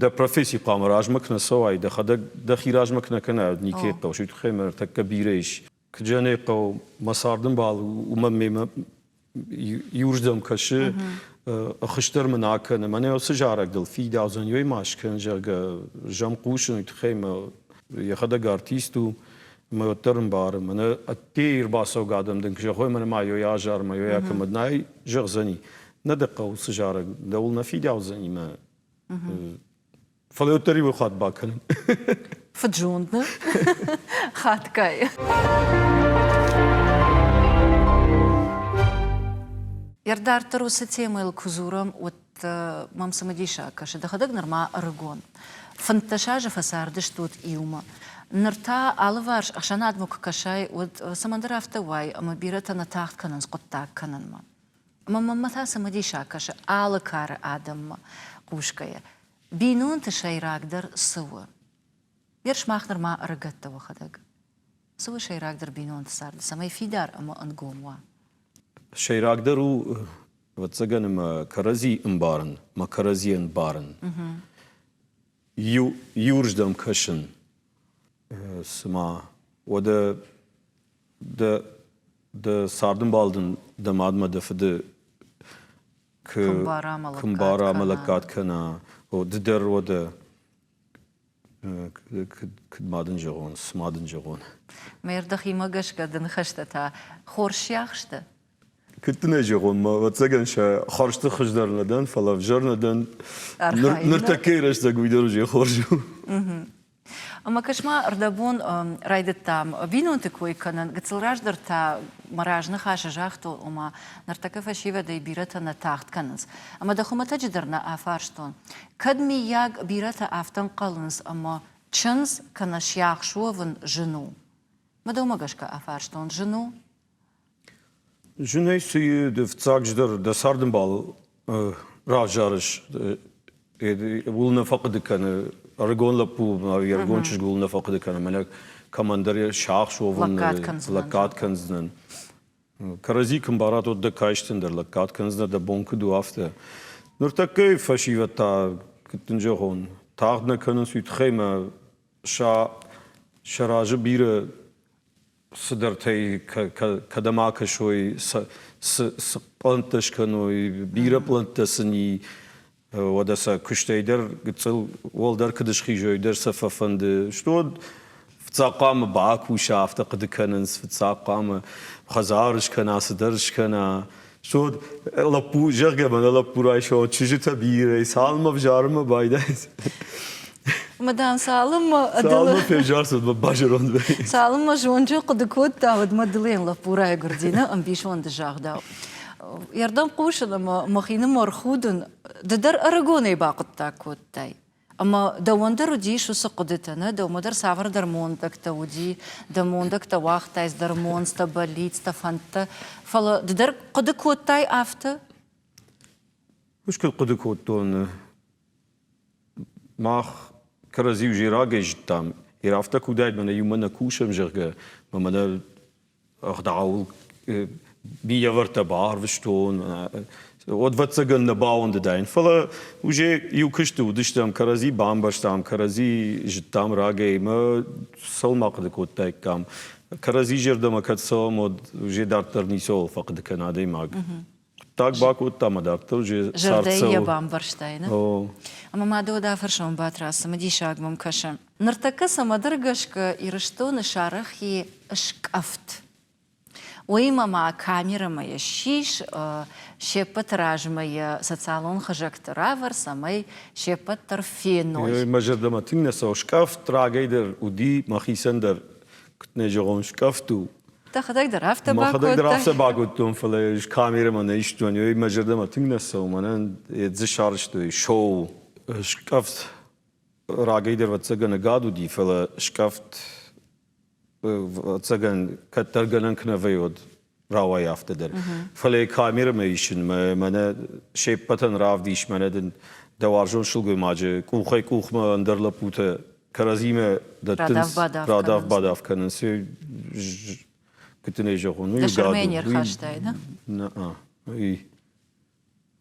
Speaker 2: da professi qam rajmakna sawai da khada da khirajmakna kana nikhet to shut khim takbireish kjane qaw masardım bal umma Юрдам каши خشتر مناكن من يوصل جارك دل في دازن يوي ماش كن جاga جام قوشن يتخيم يخدا ارتيستو ما ترن بار من اتير باسو قادم دنك جوي من ما يو يا جار ما يو يا كمدناي جغزني ندق وصل جارك دولنا في دازن ما فلو تري وخات باكن
Speaker 1: فجوندنا خات كاي Ярдар таруса тема ил кузурам от мам самадиша каше да хадаг норма аргон. Фанташажа фасардыш тут иума. Нырта алварш ашанад мук кашай от самандара автовай ама бирата на тахт канан скоттак кананма. Мама мата самадиша каше ала кара адам кушкая. Бинун ташай рагдар сува. Ярш мах норма аргатта вахадаг. Сува шай рагдар бинун тасарда самай фидар ама ангомва.
Speaker 2: Шейрагдеру wat zeggen ma karazi imbaren, ma karazi imbaren. Юрждам кашен. Сма ода de sardenbalden de madma de fde kumbara malakat kana o de der oda kudmaden jagon, smaden jagon.
Speaker 1: Maar dacht je magash gaden khashtata khorshyakhshta.
Speaker 2: كنت نجيغون ما وتسجن شا خرجت خجدر ندن فلا فجر ندن نرتكي رشتا قويدر وجي خرجو
Speaker 1: أما كشما أردبون رايدت تام بينون تكوي كنن قتل راجدر تا مراجنا خاش جاختو وما نرتكي فشيفة دي بيرتا نتاخت كننس أما دخوما تجدرنا آفارشتون كدمي ياغ بيرتا آفتن قلنس أما تشنز كنش ياغ شوفن جنو ما دو مغشكا آفارشتون جنو
Speaker 2: Juneysi de vtsagjdar da sardenbal rajarish wulna faqd kan argon lapu argon chish wulna faqd kan malak commander shah shoven lakat kanznan karazi kumbarat od da kaishtin der lakat kanzna da bonku du afte nur takay fashivata kitinje hon tagna kanen süt khema sharaj bire صدرتي كدماك شوي سبلنتش كانوي بيرا بلنتسني ودسا كشتيدر قتل والدر كدش خيجويدر سففند شتود فتساقام باك وشافت قد كننس فتساقام خزارش كنا صدرش كنا شتود لابو جرجا من لابو رايشو تشجتا بيرا سالما بجارما بايدايز
Speaker 1: مدام سالم
Speaker 2: فيجارس بباجرون
Speaker 1: سالم جونجو قد كنت ود مدلين لبورا غردينا امبيشون دجاغدا يردم قوشنا مخينا مرخودن ددر ارغوني باقتا كوتاي اما دوندر دي شو سقدتنا دو مدر سافر در موندك تودي دموندك تواختايز در مونستا باليت تفانتا فلا ددر قد كوتاي افتا
Speaker 2: مشكل قد كوتون ماخ كرزي وجيراجج تام يرافتا كودايد من يومنا كوشم جرجا من أخدعول بيا ورتا بار وشتون ودفتسجن نباون داين فلا وجه يوكشتو دشتام كرزي بامبشتام كرزي جتام راجي ما سلما قد كوتاي كام كرزي جردما كتسوم وجه دارتر نيسول فقد كنادي ماغ Так баку там дартор же
Speaker 1: Жардея бамбарштайна. Ама мадо да фаршон батрас мадишаг мам каша. Нартака самадыргашка и рыштоны шарахи шкафт. ويما مع كاميرا ما يشيش شيبت راجمة ساتسالون خجكت رافر سمي شيبت ترفينوي
Speaker 2: ما جردما تنسى شكافت راجيدر ودي ما خيسندر كنت نجرون شكافتو
Speaker 1: تاخدك درافت
Speaker 2: ما خدك درافت
Speaker 1: باكوت
Speaker 2: باقوتهم فلاش كاميرا ما نيشتون يوي ما جردما تنسى ومنن يتزشارشتو شو شكافت راجيدر واتسجن قادو دي فلا شكافت واتسجن كترجنن كنفيود راوي افتدر فلا كاميرا ما يشن ما شيبتن راف ديش ما ندن دوارجون شلقو ماجه كوخي كوخ ما اندر لبوته كرازيمه دتنس راداف باداف كنن سي كنت نيجون
Speaker 1: ده شرمينير خاشتاي ده
Speaker 2: نا اي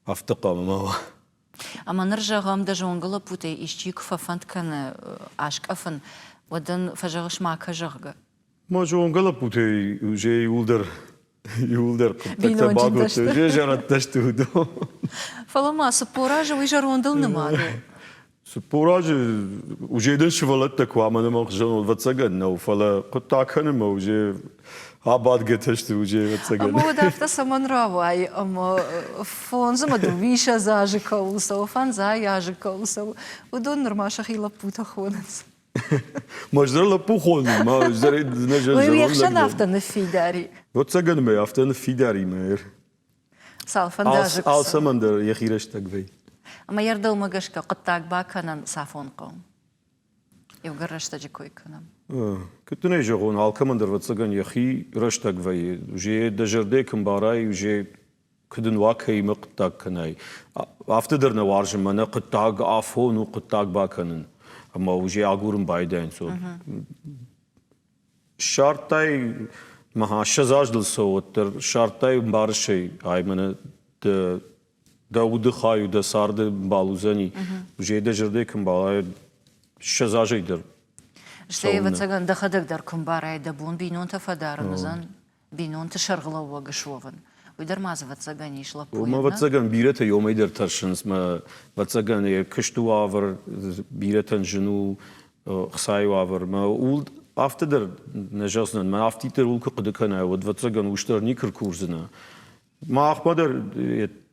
Speaker 2: افتقا ما هو
Speaker 1: اما نرجع غام ده جونغلا بوتي اشتيك ففنت كان اشك افن ودن فجغش معك جغغ
Speaker 2: ما جون قلب بوتي وجي يولدر
Speaker 1: بينو
Speaker 2: باقوت
Speaker 1: جندشت.
Speaker 2: جي جرت تشتو دو
Speaker 1: فلما سبوراج ويجروندل نمادو
Speaker 2: سبوراج وجي دش فلتك وعمل ما جون واتسجن نو فلا قد كان ما وجي عباد قتشت وجي واتسجن
Speaker 1: اما ودافت سمن راواي اما فون زما دويشا زاجكا وسو فان زاياجكا وسو ودون نرماشا خيلا بوتا خونس
Speaker 2: ما جدر لبوخون ما جدر نجل
Speaker 1: ويخشن افتن في داري
Speaker 2: واتسجن ما افتن في داري ماير
Speaker 1: سالفن
Speaker 2: آل
Speaker 1: داجك
Speaker 2: سمندر يخيرش تقبي
Speaker 1: اما يردو مگشكا قطاك باكنن صافون قوم يوغرش تجيكوي كنم
Speaker 2: كنت نيجون على كمندر واتسجن يخي رشتك في وجي دجرديكم باراي وجي كدن واكي مقطاك كناي افتدر نوارج من قطاك افون وقطاك باكنن اما وجي اغورم بايدين سو شرطاي ما شزاج دل سوتر شرطاي مبارشي هاي من داود خايو دا سارد بالوزني وجي دجرديكم باراي شزاجي در
Speaker 1: شتي واتسجن دخدك دركم باراي دبون بينون تفدار نزن بينون تشرغلا وغشوفن ويدر ماز واتسجن يشلا
Speaker 2: وما واتسجن بيرته يوم يدر ترشنس ما واتسجن كشتو آور بيرتن جنو خسايو آور ما اول افتدر نجاسن ما افتيتر اول كقدكنا واتسجن وشتر نيكر كورزنا ما أخبار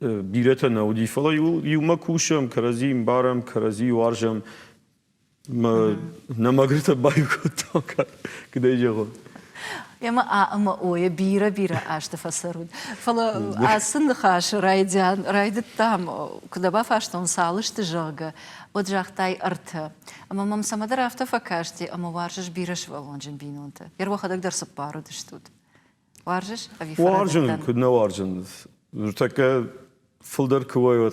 Speaker 2: بيرتنا ودي فلا يوم كوشم كرزيم بارم كرزي وارجم ما نماغرت بايو كتاكا كده يجوا
Speaker 1: اما اوه بيرا اش تفسرون فلا اسن خاش رايد تام كده بافاشتون سالش تجاغا ودجاختاي ارت اما مام سمدر افتا فكاشتي اما وارجش بيرش والونجن بينونت ير واخد اقدر سبارو دشتود وارجش ابي فرد
Speaker 2: وارجن كنا وارجن رتك فلدر كوي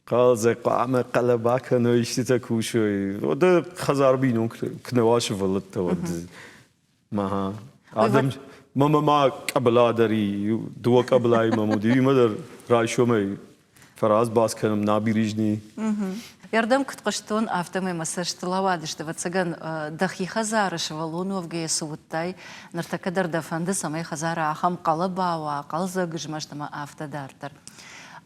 Speaker 2: قالزق قام قلبك انه يشتي كوشوي وده خزار بينون كنا واش فلت ود ما ادم ما قبل ادري دو قبل اي مودي مدر رايشو مي فراز باس كانم نابي ريجني
Speaker 1: يردم كنت قشتون افتمي مساج تلاوادش تبتسجن دخي خزار شوالونو في جي سوتاي نرتكدر دفند سمي خزار خم قلبا وقلزق جمشتما افتا دارتر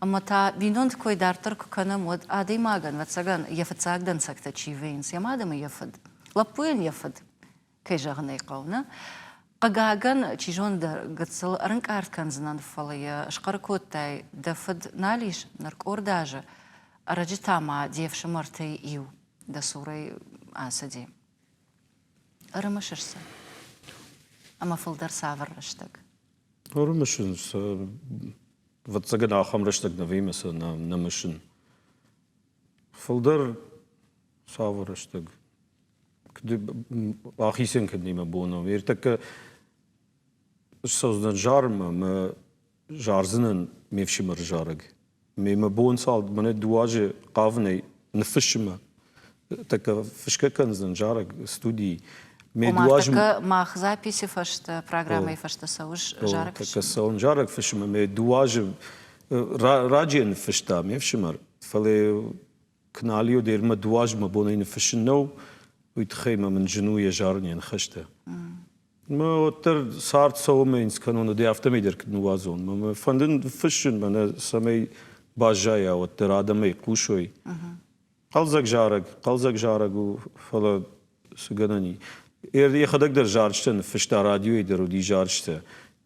Speaker 1: اما تا بينون كوي دارتر كنا مود ادي ماغن وتسجن يفتساق دن سكتا تشيفينس يا مادم يفد لبوين يفد كي جغني قونا قاقاقن تشيجون در قتصل رنك ارت كان زنان فاليا اشقركوتاي دفد ناليش نرك اورداجه أرجعت مع ديف شمرتي يو ده صوري عسدي أرمشرسا أما فلدر سافر رشتك
Speaker 2: رمشن واتسجن آخام رشتك نوي مثلا نمشن فلدر سافر رشتك كده آخيسين كدني ما بونا ويرتك سوزن جارم ما جارزنن ميفشي مرجارك ما بون صال من دواجه قافني نفشمه تك فشكا كان زنجارك استودي
Speaker 1: مي دواجه ما خزابيسي فشت программой فشت سوش جارك
Speaker 2: تك سون جارك فشمه مي دواجه راجين فشتا ميفشمر فلي كناليو دير ما دواج ما بونين فشنو ويتخيمه من جنوية جارني نخشته ما تر صارت سو مينس كانوا دي افتميدر كنوازون ما فندن فشن من سمي باجايا والترادمي قوشوي قلزك جارك فلا سجناني يخدك در جارشتن فشتا راديو يدرو دي جارشته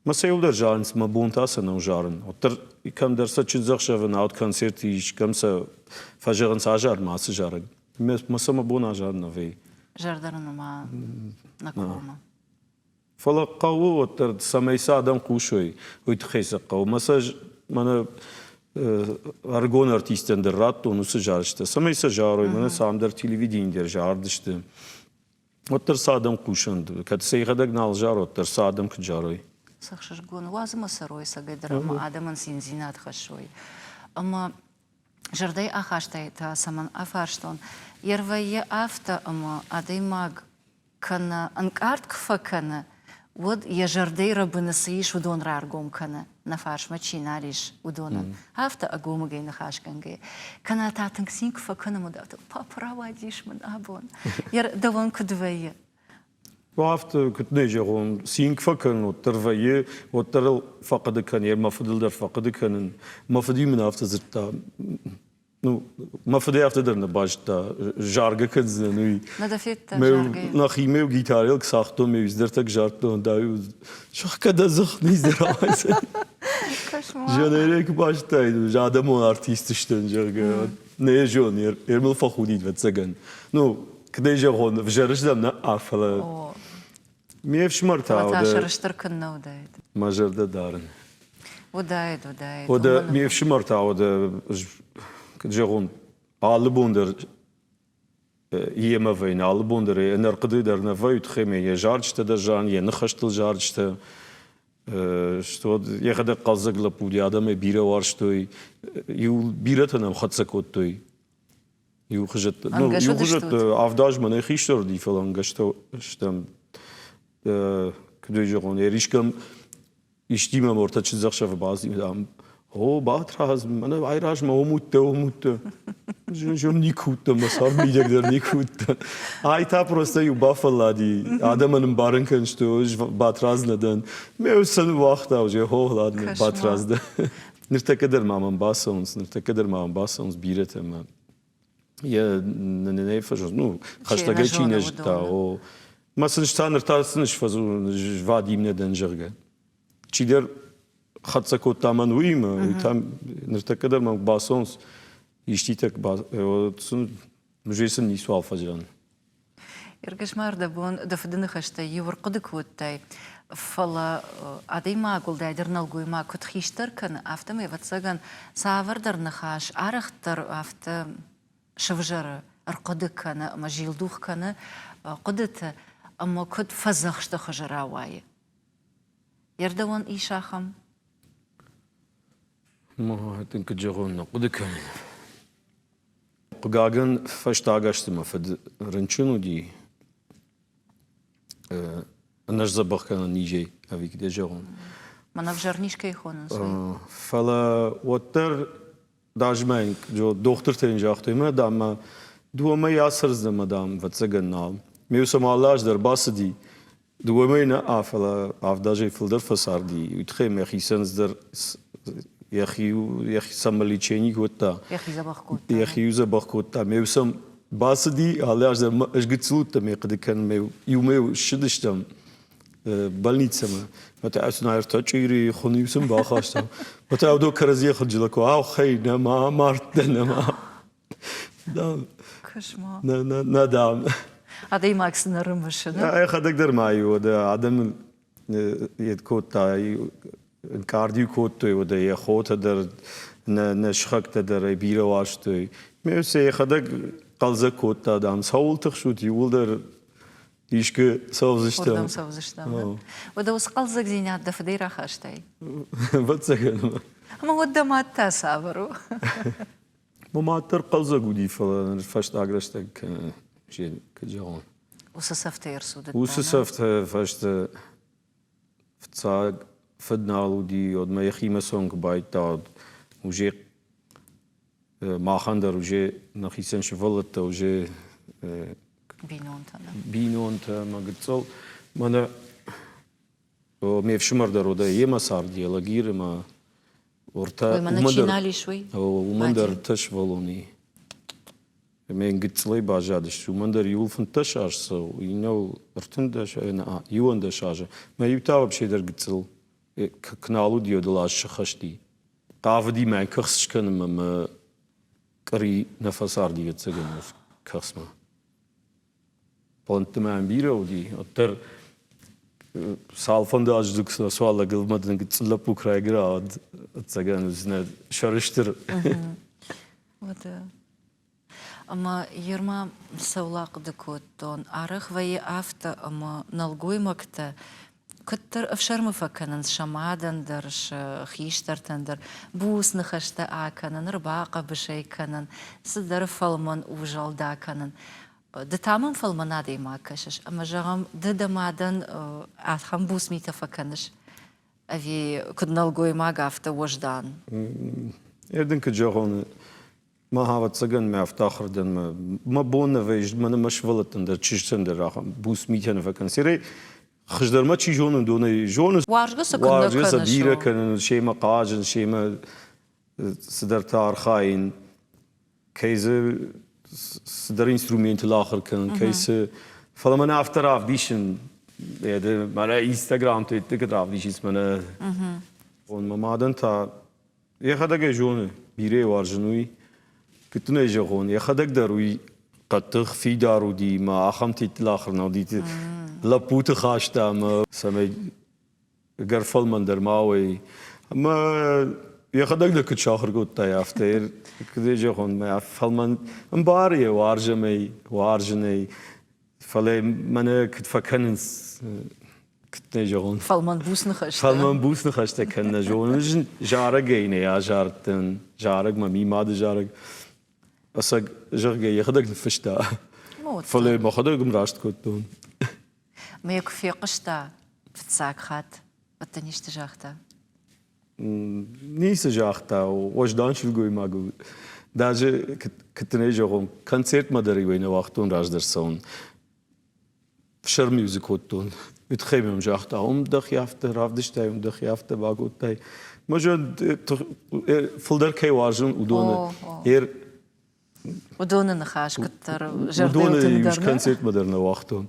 Speaker 2: Masayolda jarns ma bontasen au jaren. Otter ikam der sa chizachshaven out koncerti ich kamsa fajeren sajar mas jarag. Masama bona jarna ve.
Speaker 1: Жардарно ма на кома.
Speaker 2: Fala qawu otter samaysa adam qushoy. Uit khesa qaw masaj mana argon artisten der rat onu jarişte. Samaysa jaroy mana samder televidin der jardıştı. Otter sadam qushandı. Kat seygadak nal jar otter sadam kjaroy.
Speaker 1: Сахшаргон вазма сарой сагайдра ма адаман синзинат хашой. Ама жардай ахаштай та саман афарштон. Ервае афта ама адаймаг кана анкарт кфакана. Вот я жардай рабына саиш удон раргом кана. Нафарш мачинариш удонан. Афта агомагай нахашкангай. Кана татанг синк факана мудавта. Паправадиш ман абон. Ер давон кудвае.
Speaker 2: وافت كتني جرون سينك فكن وترفيه وترى فقد كان يا ما فضل در فقد كان ما فدي من after زرتا نو ما فدي after در نباشتا جارجا كنزنوي
Speaker 1: Надофетта
Speaker 2: مو
Speaker 1: жаргай.
Speaker 2: نخي مو جيتاريل كساختو مو يزدرتك جارتو دا شو كذا زخ نيزرايس
Speaker 1: Кошмар.
Speaker 2: جنريك باشتايد جادم on artist işte جارجا ne junior ermel fakhudit vetsagan no كده جرون في جرجدم نقفل
Speaker 1: О,
Speaker 2: ميف شمرتا
Speaker 1: вата
Speaker 2: وده
Speaker 1: шарштарканна удайд.
Speaker 2: مجرد دارن
Speaker 1: Удайд, удайд.
Speaker 2: وده ميف شمرتا وده كجرون албундер يمافين албундер энергды дерна вайт хеме я жарчта да жан я нахаштыл жарчта что я когда казагла пуди адаме бире вар что ю биретанам хатсакоттой ю хжет ну ю хжет авдаж мане хиштор ди фалан гашто штам كدوجون يريشكم يشتيم مرتا تشزخ شاف بعض يدام هو باتراز أنا عايراج ما هو موت جو نيكوت ما صار ميجك در نيكوت هاي تا بروستا يو بافلا دي آدم أنا مبارن كنشتو باتراز ندن ميوسن وقتا وجه هو لاد باتراز ده نرتكدر مام باسونس نرتكدر مام باسونس بيرته ما يا ننفجر نو خشتاجي تشينجتا أو مثلا شتان ارتاسنش فازو جوادیم ندن جرگه چی در خدسه کو تامن ویم تام نرتکدر من باسونس یشتی تک باس سن مجلسن نیسو الفجران
Speaker 1: Иргашмар да бон да фдны хашта еврқыдык воттай. Фала адайма гулдайдер налгуйма кутхиштар кан автаме ватсаган савардар нахаш арахтар авта шавжара арқыдык кана мажилдух кана قدت أما كنت فزخشت خجراواي يردوان إيشاخم
Speaker 2: ما تنك جرون قد كان قاعن فاشتاغشتم فد رنشنو دي أنا زبخ كان نيجي أبيك دي جرون
Speaker 1: ما نفجرنيش كي خونن سوي
Speaker 2: فلا وتر داجمين جو دكتور تنجاختي ما دام دوما ياسرز مدام فتسجنال ميوسم الله در باسدي دوما نا أفلا أفداجي فلدر فساردي يتخي مخيسنز در يخي سمالي تشيني كوتا يخي يوزا بخوتا ميوسم باسدي الله در أشجتسلوت تمي قد كان يومي شدشتم بالنيتسما متى أسنا يرتجيري خنيوسم باخاشتم متى أودو كرزية خجلكوا أو خينا ما مارتنا ما دام
Speaker 1: كشما
Speaker 2: ندام
Speaker 1: هذا ماكس نرمش
Speaker 2: أي خدك در مايو ده عدم يدكوتا الكارديو كوتو وده يخوت در نشخك در بيرا واشتو ميوسي خدك قلزة كوتا دام سول تخشوت يقول در يشكي سوزشتم
Speaker 1: وده وسقل زين ده فديرا خاشتاي
Speaker 2: بتسكن
Speaker 1: ما هو ده ما تسافروا
Speaker 2: ما ترقل زغودي فلا فشت اغرشتك شيء كجون
Speaker 1: وسسفت يرسود
Speaker 2: وسسفت فشت فتساق فدنالو دي od ما يخيمه سونك بايتاد وجي ما خندر وجي نخيسن شفلت وجي بينونت ما قلت ما مي في شمر درودا يما صار ديالوجير ما ورتا
Speaker 1: ما начинали شوي
Speaker 2: ومندر تش فولوني من قلت لي باجادش ومندر يولفن تش ارسو ينو ارتندش انا يوندش حاجه ما يبتاو بشي در قلت له knallu diyordu laşşı xaşti. Qavdi men kıxışkanım ama qri nefes ardi gitsegenir kısma. Pontemen bir oldu. Otter salfanda acılıksa sualla gılmadın gitsillap Ukrayna grad atsagan üzne şarıştır.
Speaker 1: Вот. Ама ерма саулак декоттон арых вай афта ама налгуймакта كتر أفشر مفكنا شمادن خيشترتندر بوس نخشتا آكنن رباقة بشي كنن صدر فلمن وجل دا كنن دتامن فلمنا دي ما كشش أما جغم دمادن آتخم بوس ميتا فكنش أفي كدنا لقوي ما قافتا وجدان
Speaker 2: Erdin ki jahon ma havat sagan me aftakhrdın ma bonna vej mana mashvalatın da çiştender raham bus miten fakan sire خجدرما چی جونن دونه جونن
Speaker 1: وارجس كنا كنا
Speaker 2: بيرة كان شيء ما قاجن شيء ما صدر تارخاين كيزه صدر انسترومنت الآخر كان كيزه فلما أنا أفتر عف ديشن يعني مانا إنستغرام تيتك عف ديش اسمنا ون مادن تا يخدك جونه بيرة وارجنوي كتنا يجون يخدك دروي قطخ في دارو دي ما أخمتي الآخر نوديت لابوت خاشتا ما سمي قرفل من درماوي ما يخدك دك تشاخر قلت تاي افتير كذا جون ما فلمن مباريه وارجني فلي من كنت فكنس كنت جون
Speaker 1: فلمن بوس نخشتا
Speaker 2: فلمن بوس نخشتا كنا جون جارك جيني يا جارتن جارك ما مي ماد جارك بس جرجي يخدك الفشتا فلي ما خدك مراشت كنتون
Speaker 1: ما يكفي قشتا في تساق خات وتنيش تجاختا
Speaker 2: نيس جاختا وجدان شو قوي ما قول داجه كتني جوهم كونسرت مدري وين وقتون راج درسون فشر ميوزك هوتون بتخيمم جاختا دخ يافته رافدشتاي دخ يافته باغوتاي مجد فلدر كي واجن ودون هير
Speaker 1: ودون نخاش كتر جردي
Speaker 2: ودون
Speaker 1: وتندرنا
Speaker 2: كونسرت مدرنا وقتون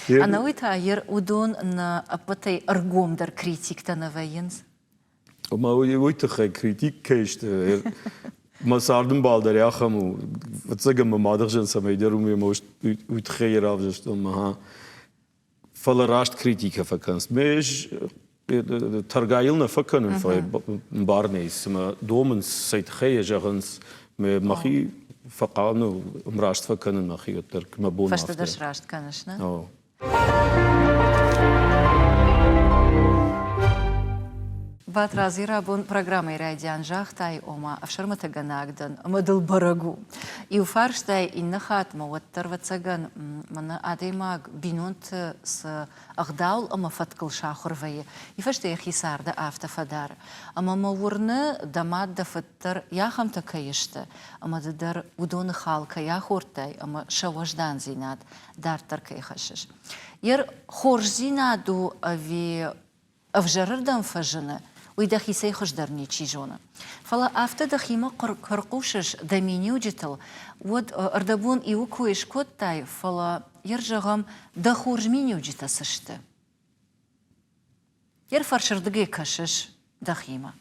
Speaker 1: أنا ويتاير ودون أن أبتي أرجوم در كريتيك تنافينز.
Speaker 2: وما ويتخي كريتيك كيشت ما صاردم بالدر يا خمو فتسجم ما مادخجن سميدرو مي موش ويتخير أفجشتون ما فلا راشت كريتيك فكانس مش ترجايلنا فكان في بارنيس ما دومن سيتخير جغنس مخي فقانو مراشت فكان مخي الترك ما بون
Speaker 1: فاش تدرش راشت كانشنا؟ بات رازيرا بون программой رايديان جاختاي ома أفشرمة جناقدن مدل برجو يوفارشتاي إن خاتمة والتروتسجن من أديماغ بينونت س أغداول أما فتكل شاخر فيه يفشتاي خسار ده أفت فدار أما مورنا دماد دفتر يا خم تكيشته أما در ودون خالك يا خورتاي أما شوجدان زينات دار تركي خشش ير خورج زينادو أفي أفجردن فجنة وإذا خيسي خش درني تشيجونا فلا أفتا دخيمة قرقوشش دمينيو جتل ود أردبون إيوكويش كوتاي فلا يرجعهم دخورج مينيو جتا سشته يرفرشر دقي كشش دخيمة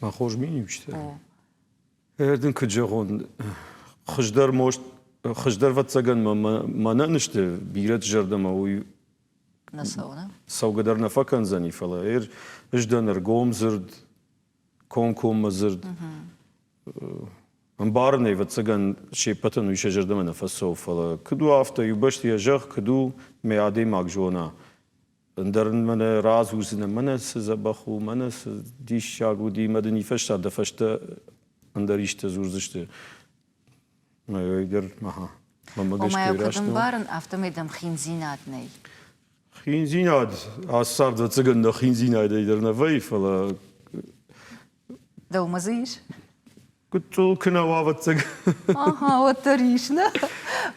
Speaker 2: ما خوش مينيو جتا هردن كجاغون خجدر موشت خجدر فتسجن ما ننشته بيرت جردما وي
Speaker 1: نسونا
Speaker 2: سوقدر نفكن زني فلا إجدن رقوم زرد كون مزرد مبارني فتسجن شيء بتن ويش جردما نفسه فلا كدو أفتا يبشت يجخ كدو ميادي ماجونا اندرن من راز وزن من سزبخو من ديش شاقو دي مدني فشتا دفشتا اندريش تزورزشت ما يقدر معها
Speaker 1: وما يقدم بارن أفتا ميدم خينزينات ني
Speaker 2: خينزينات عصار ده تسجن ده خينزينات يدرنا في فلا
Speaker 1: دو مزيش
Speaker 2: قلت كنا وافت تسجن
Speaker 1: وتريشنا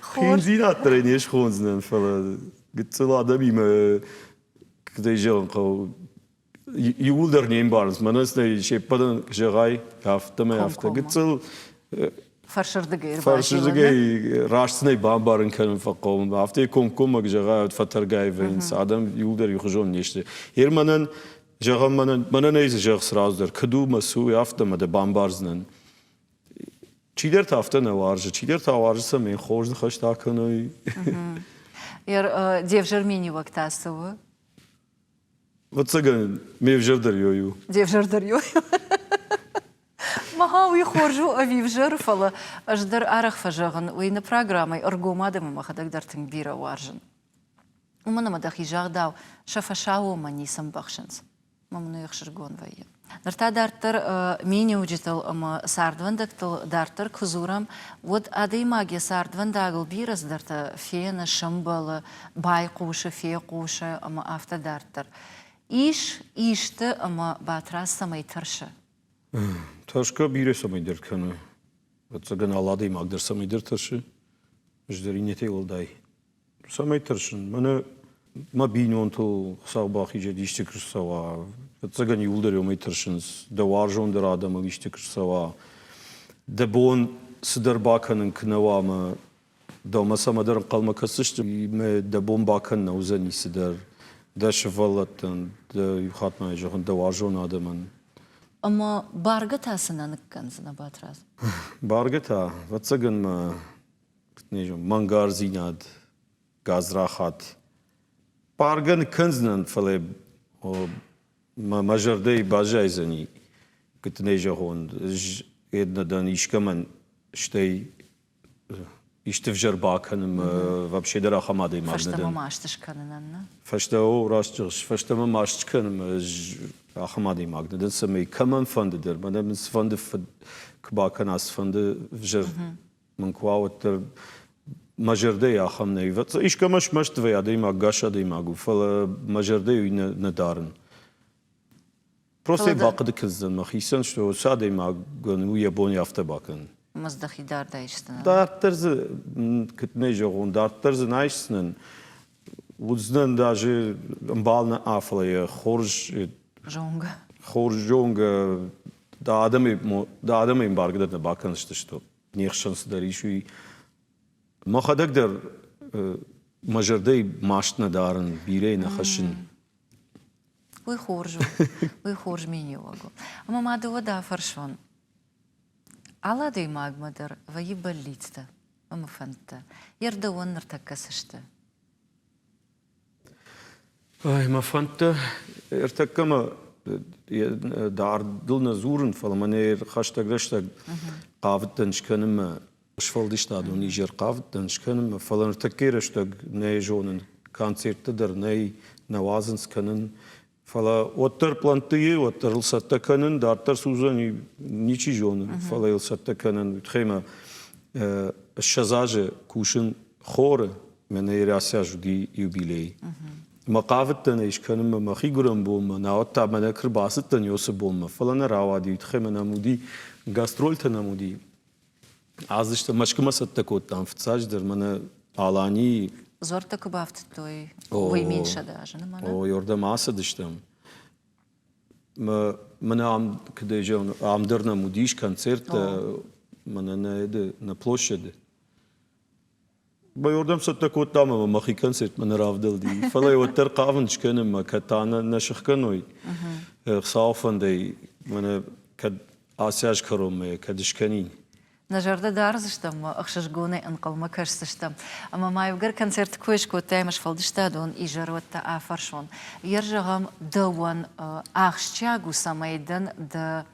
Speaker 2: خينزينات ترينيش خونزنا فلا قلت له دبي ما كده يجون قو يقول درني بارنز ما نسنا شيء بدن جراي هفته ما هفته قلت له
Speaker 1: Farşırdıgı
Speaker 2: Farşırdıgı raştınay bambarın kanın faqom. Haftaya komkom jaga fatargayven. Adam yulder yuxjon neşte. Hermanan jagamanın bana neyse jag srazdır. Kıdu masu yaftama da bambarznan. Çiler tafta ne vardı? Çiler tavarsa men xorz xaş takanay.
Speaker 1: Девжермени вактасовы.
Speaker 2: Вот цаган мевжердер йою.
Speaker 1: Девжердер йою. Махауи хоржу авивжер фала аждар арах фажаган уйна программой аргумадам махадагдартын бира варжын. Умана мадахи жагдау шафашау мани самбахшынс. Мамну яхшыргон вайя. Нарта дартыр мини уджитал ама сардвандактал дартыр кузурам вот адей магия сардвандагыл бирас дарта фена шамбала бай куша фе куша ама авто дартыр. Ишты ама батрас самай тарша.
Speaker 2: Taşka bire samaydır kanı. Vatsagan Allah'da imagdır samaydır taşı. Müjderi nete olday. Samaytırsın. Ma binyon to sabah iyice dişti kırsava. Vatsagan yoldur yomaytırsınız. Da varjondur adamı dişti kırsava. Da bon sıdır bakanın kınava mı. Da masamadırın kalma kasıştı. Da bon bakan uzani sıdır. Da şıvalatın. Da yuhatmayacağın. Da varjon adamın.
Speaker 1: Ama barga tasına nıkkanzına batraz.
Speaker 2: Barga ta, vatsagan ma, knejom, mangar zinad, gazrahat. Barga nıkkanznan fale, o majardei bajayzani, knejahon, еднадан ишкаман, штей, иштевжер баканым, вообще дара хамадей магнадан.
Speaker 1: Фаштама маштышканынан.
Speaker 2: Фаштао растыгш, фаштама маштышканым, Ахмади Magnadan samay kaman fundadır. Bana biz fundu kbakan as fundu vjer mankwawter majerde ya khamney. Vat ish kamash masht ve adayma gasha adayma gu fala majerde ne darın. Proste baqdı kızdan mahisan što sadayma gonu yabon yafta bakın.
Speaker 1: Mazdahi darda iştana.
Speaker 2: Dartırızı kıtnejoğun dartırızı naysının uzdan даже balna aflaya xorj
Speaker 1: Jonga.
Speaker 2: Хоржонга да адами им баргадат на баканышты что нех шансы да решуй махадагдер мажардей маштна дарын бирей на хашин
Speaker 1: Уй хорж мені вагу. Ама маду вода фаршон. Аладой магмадар ваи баллитта. Ама фанта. Ярда он нартакасышты.
Speaker 2: Ай, ма фанта ертакама dardılna zurun falan maner hashtag qavitdan çıkanım şfaldı işte adı Nijer qavitdan çıkanım falan ertakir işte ne jonun konserttedir ne navazın çıkanın falan otter plantıyı otter ilsatta kanın dartar suzan niçi jonun falan ilsatta kanın txema şazajı kuşun xore maner asaj di jubilei مقافتن ایش کنم مخی گرم بوم نهاد تا من اکر باستن یوس بوم فلان راوادی تخم نمودی گاسترول تنمودی ازشت مشکم است تکوتام فتساج در من آلانی
Speaker 1: Zor takı baftet toy. Uy menşe даже ne mana.
Speaker 2: O yorda masa dıştım. من am kdejam am der namudiş koncert mana ne na plošadi. Bayordam satta kottama ma maxi koncert man ravdal di. Falay otter qavan çıkanım ma katana naşıkanoy. Xafandey mana kad asyaj karom kadışkanin.
Speaker 1: Нажарда дарзыштам, ахшашгоны анқалма кашсыштам. Ама майвгар концерт көшко таймаш фалдыштадон и жарватта афаршон. Ержагам дауан ахшчагу самайдан да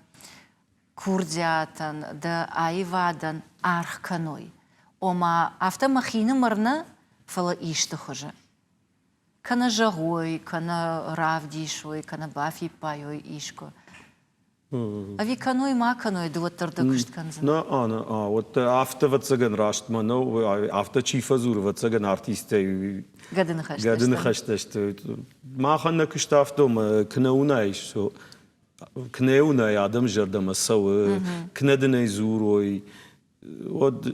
Speaker 1: курдиатан, да айвадан архканой. Ома автомахина мырна фала ишты хожа. Кана жагой, кана равдишой, кана бафи пайой ишко. Ави каной ма каной дуаттарда кыштканзан.
Speaker 2: Вот авто ватсаган раштма, но авто чифазур ватсаган артисте. Гадын хашташты. Маханна кыштафтом кнаунай шо. Кнеунай адам жардама савы, кнединай зурой. Вот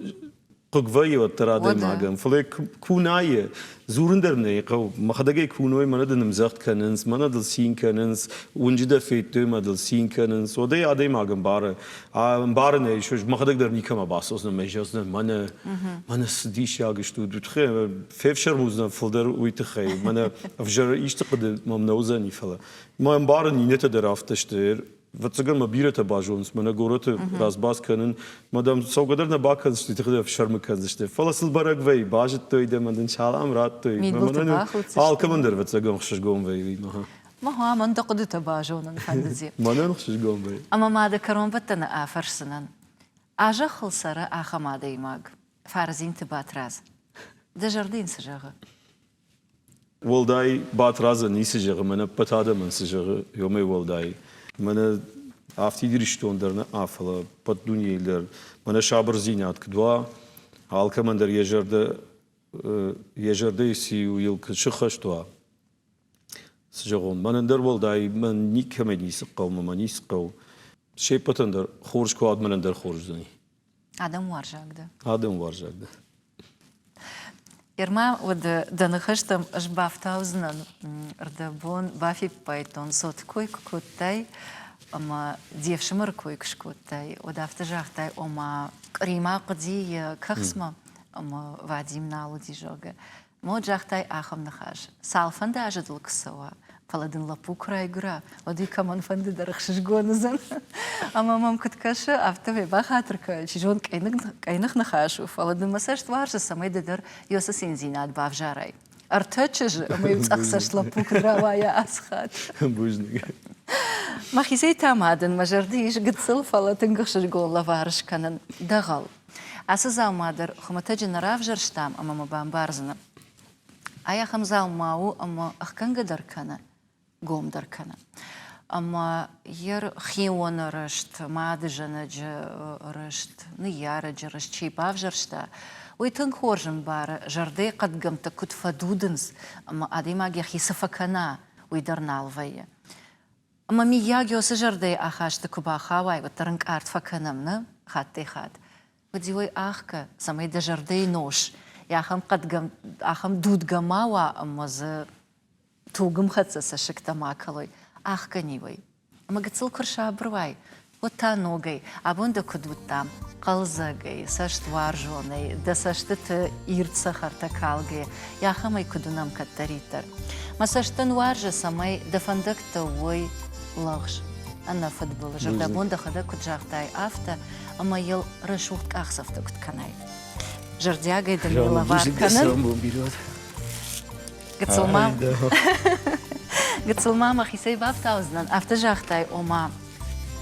Speaker 2: قوی و تراده
Speaker 1: وده.
Speaker 2: ماگم فلک کونای زورندر نه قو مخدگی کونوی من دنم زخت کننس من دل سین کننس ونجده فیت ما دل سین کننس و دی آدی ماگم باره نه شوش مخدگ در نیکم باسوس نمیجاز نه من سدیش یاگشتو دوتخه فیفشر موزن فلدر ویتخه من افجر ایشتقد مم نوزنی فلا ما باره نینت در افتشتر وتسجل ما بيرة باجونس من أقولت راس باس كنن مادام سو قدرنا باكنش تتخذ في شرم كنزشت فلس البرق في باجت توي ده من إن شاء الله أمرات توي حال كمان در وتسجل خشش قوم في
Speaker 1: ما هو من تقدر تباجون فندزي
Speaker 2: ما نخشش قوم في
Speaker 1: أما ما ذكرون بتنا آفرسنن أجا خلصرة آخا ما ديماغ فارزين تبات راز ده جردين سجاغة
Speaker 2: والداي بات راز نيسجغ من بتاده من سجغ يومي والداي من أفتي دريشتون درنا أفلا بات دنيا در من شابر زينات كدوا حال كمان در يجرد يسي ويلك شخشتوا سجغون من در والداي من نيك هم نيسقو ما نيسقو شيء بتن در خورج كواد من در خورج زني
Speaker 1: عدم وارجاك ده
Speaker 2: هذا مورجاك ده
Speaker 1: Ирма вот данахаштам аж бафтаузна рдабон бафи пайтон сот койк коттай ама девшмар койк шкоттай одафтажахтай ома крима қди кахсма ама вадим налуди жога моджахтай ахам нахаш салфанда ажадул ксава паладин лапукрай гра оди каман фанды дарахшиш гонзан ама мам куткаша автове бахатрка чижон кайнах нахашу паладин масаж тварша самай дедер йоса синзинат бавжарай артачж ама цахсаш лапукра вая асхат
Speaker 2: بوجنك
Speaker 1: махисей тамадын мажардиш гыцыл паладин гышиш гон лаварш канан дагал асызал мадыр хумата женарав жарштам ама мабам барзына ая хамзал мау ама ахканга даркана гом даркана ама ер хион рашт мадыжана же рашт нияра же рашт чейбав жаршта уйтын хоржын бары жарды кадгамта кутфадудынс ама адимаги хисафакана уйдарналвая ама мияги осы жарды ахашты кубахавай ватарынк арт факанамны хатты хат вадивой ахка самай да жарды нож яхам кадгам ахам дудгамава амаз тугым хатса сашиктамакалой ахка нивой ама гацыл кырша абрвай вот та ногой абонда кудуттам қалзагай саштваржоной да саштыты ирца хартакалгай яхамай кудунам каттаритар масаштан варжа самай да фандакта ой лагш анна футбол жада бонда хада куджахтай афта ама ел рашухт ахсафта кутканай жардягай да милавар канан гацылмам гацылмам ахисей бафтаузнан автажахтай ома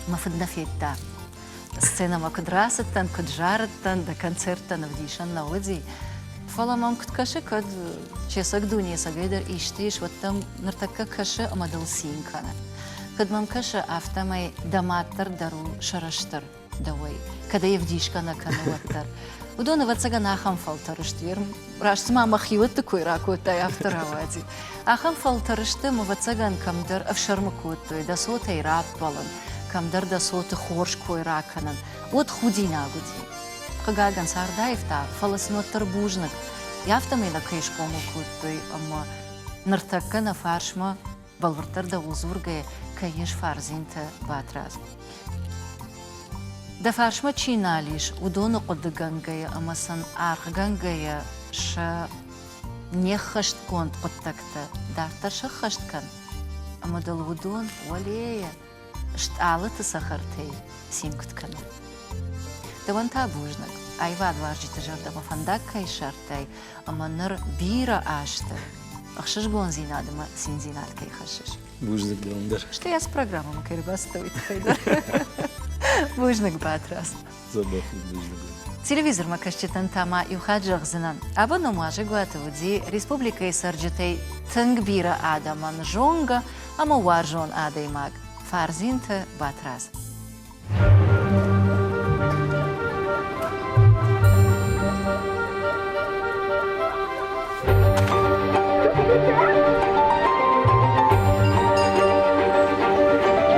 Speaker 1: мафыдна фетта сцена ма кудрасыттан куджарыттан да концерттан вдишан на уди фаламам куткаши кад чесак дуния сагайдар иштиш вот там нартакка каши амадал синкана кад мам каши автамай даматтар дару шараштар давай kada евдишкана канаваттар удона ватсага нахам фалтарыштыр рашсма махиватты койракотай авторавади ахам фалтарышты маватсаган камдар авшармакоттой да сотай рап балан камдар да соты хорш койраканан вот худина гуди хагаган сардаевта фаласноттар бужнак яфтамена кайшкому коттой ама нартаккана фаршма балвартар да узургая кайеш фарзинта батраз да фаршма чиналиш удону қоддыгангая амасан архгангая ша не хашт конт қоттакта дарта ша хашткан ама дал удон валея шталы ты сахартей синкуткан да ван та бужнак айвад варжита жардама фандаккай шартай ама нар бира ашта ахшаш гон зинадыма син зинаткай хашаш
Speaker 2: بوجنك دوندر
Speaker 1: что я с программой кайрбастовой хайдар бужнак батрас
Speaker 2: زبط بوجنك
Speaker 1: телевизор макашчитан тама юхаджах зинан аба номажи гуатавуди республика исарджитей тынгбира адаман жонга ама варжон адаймаг фарзинта батрас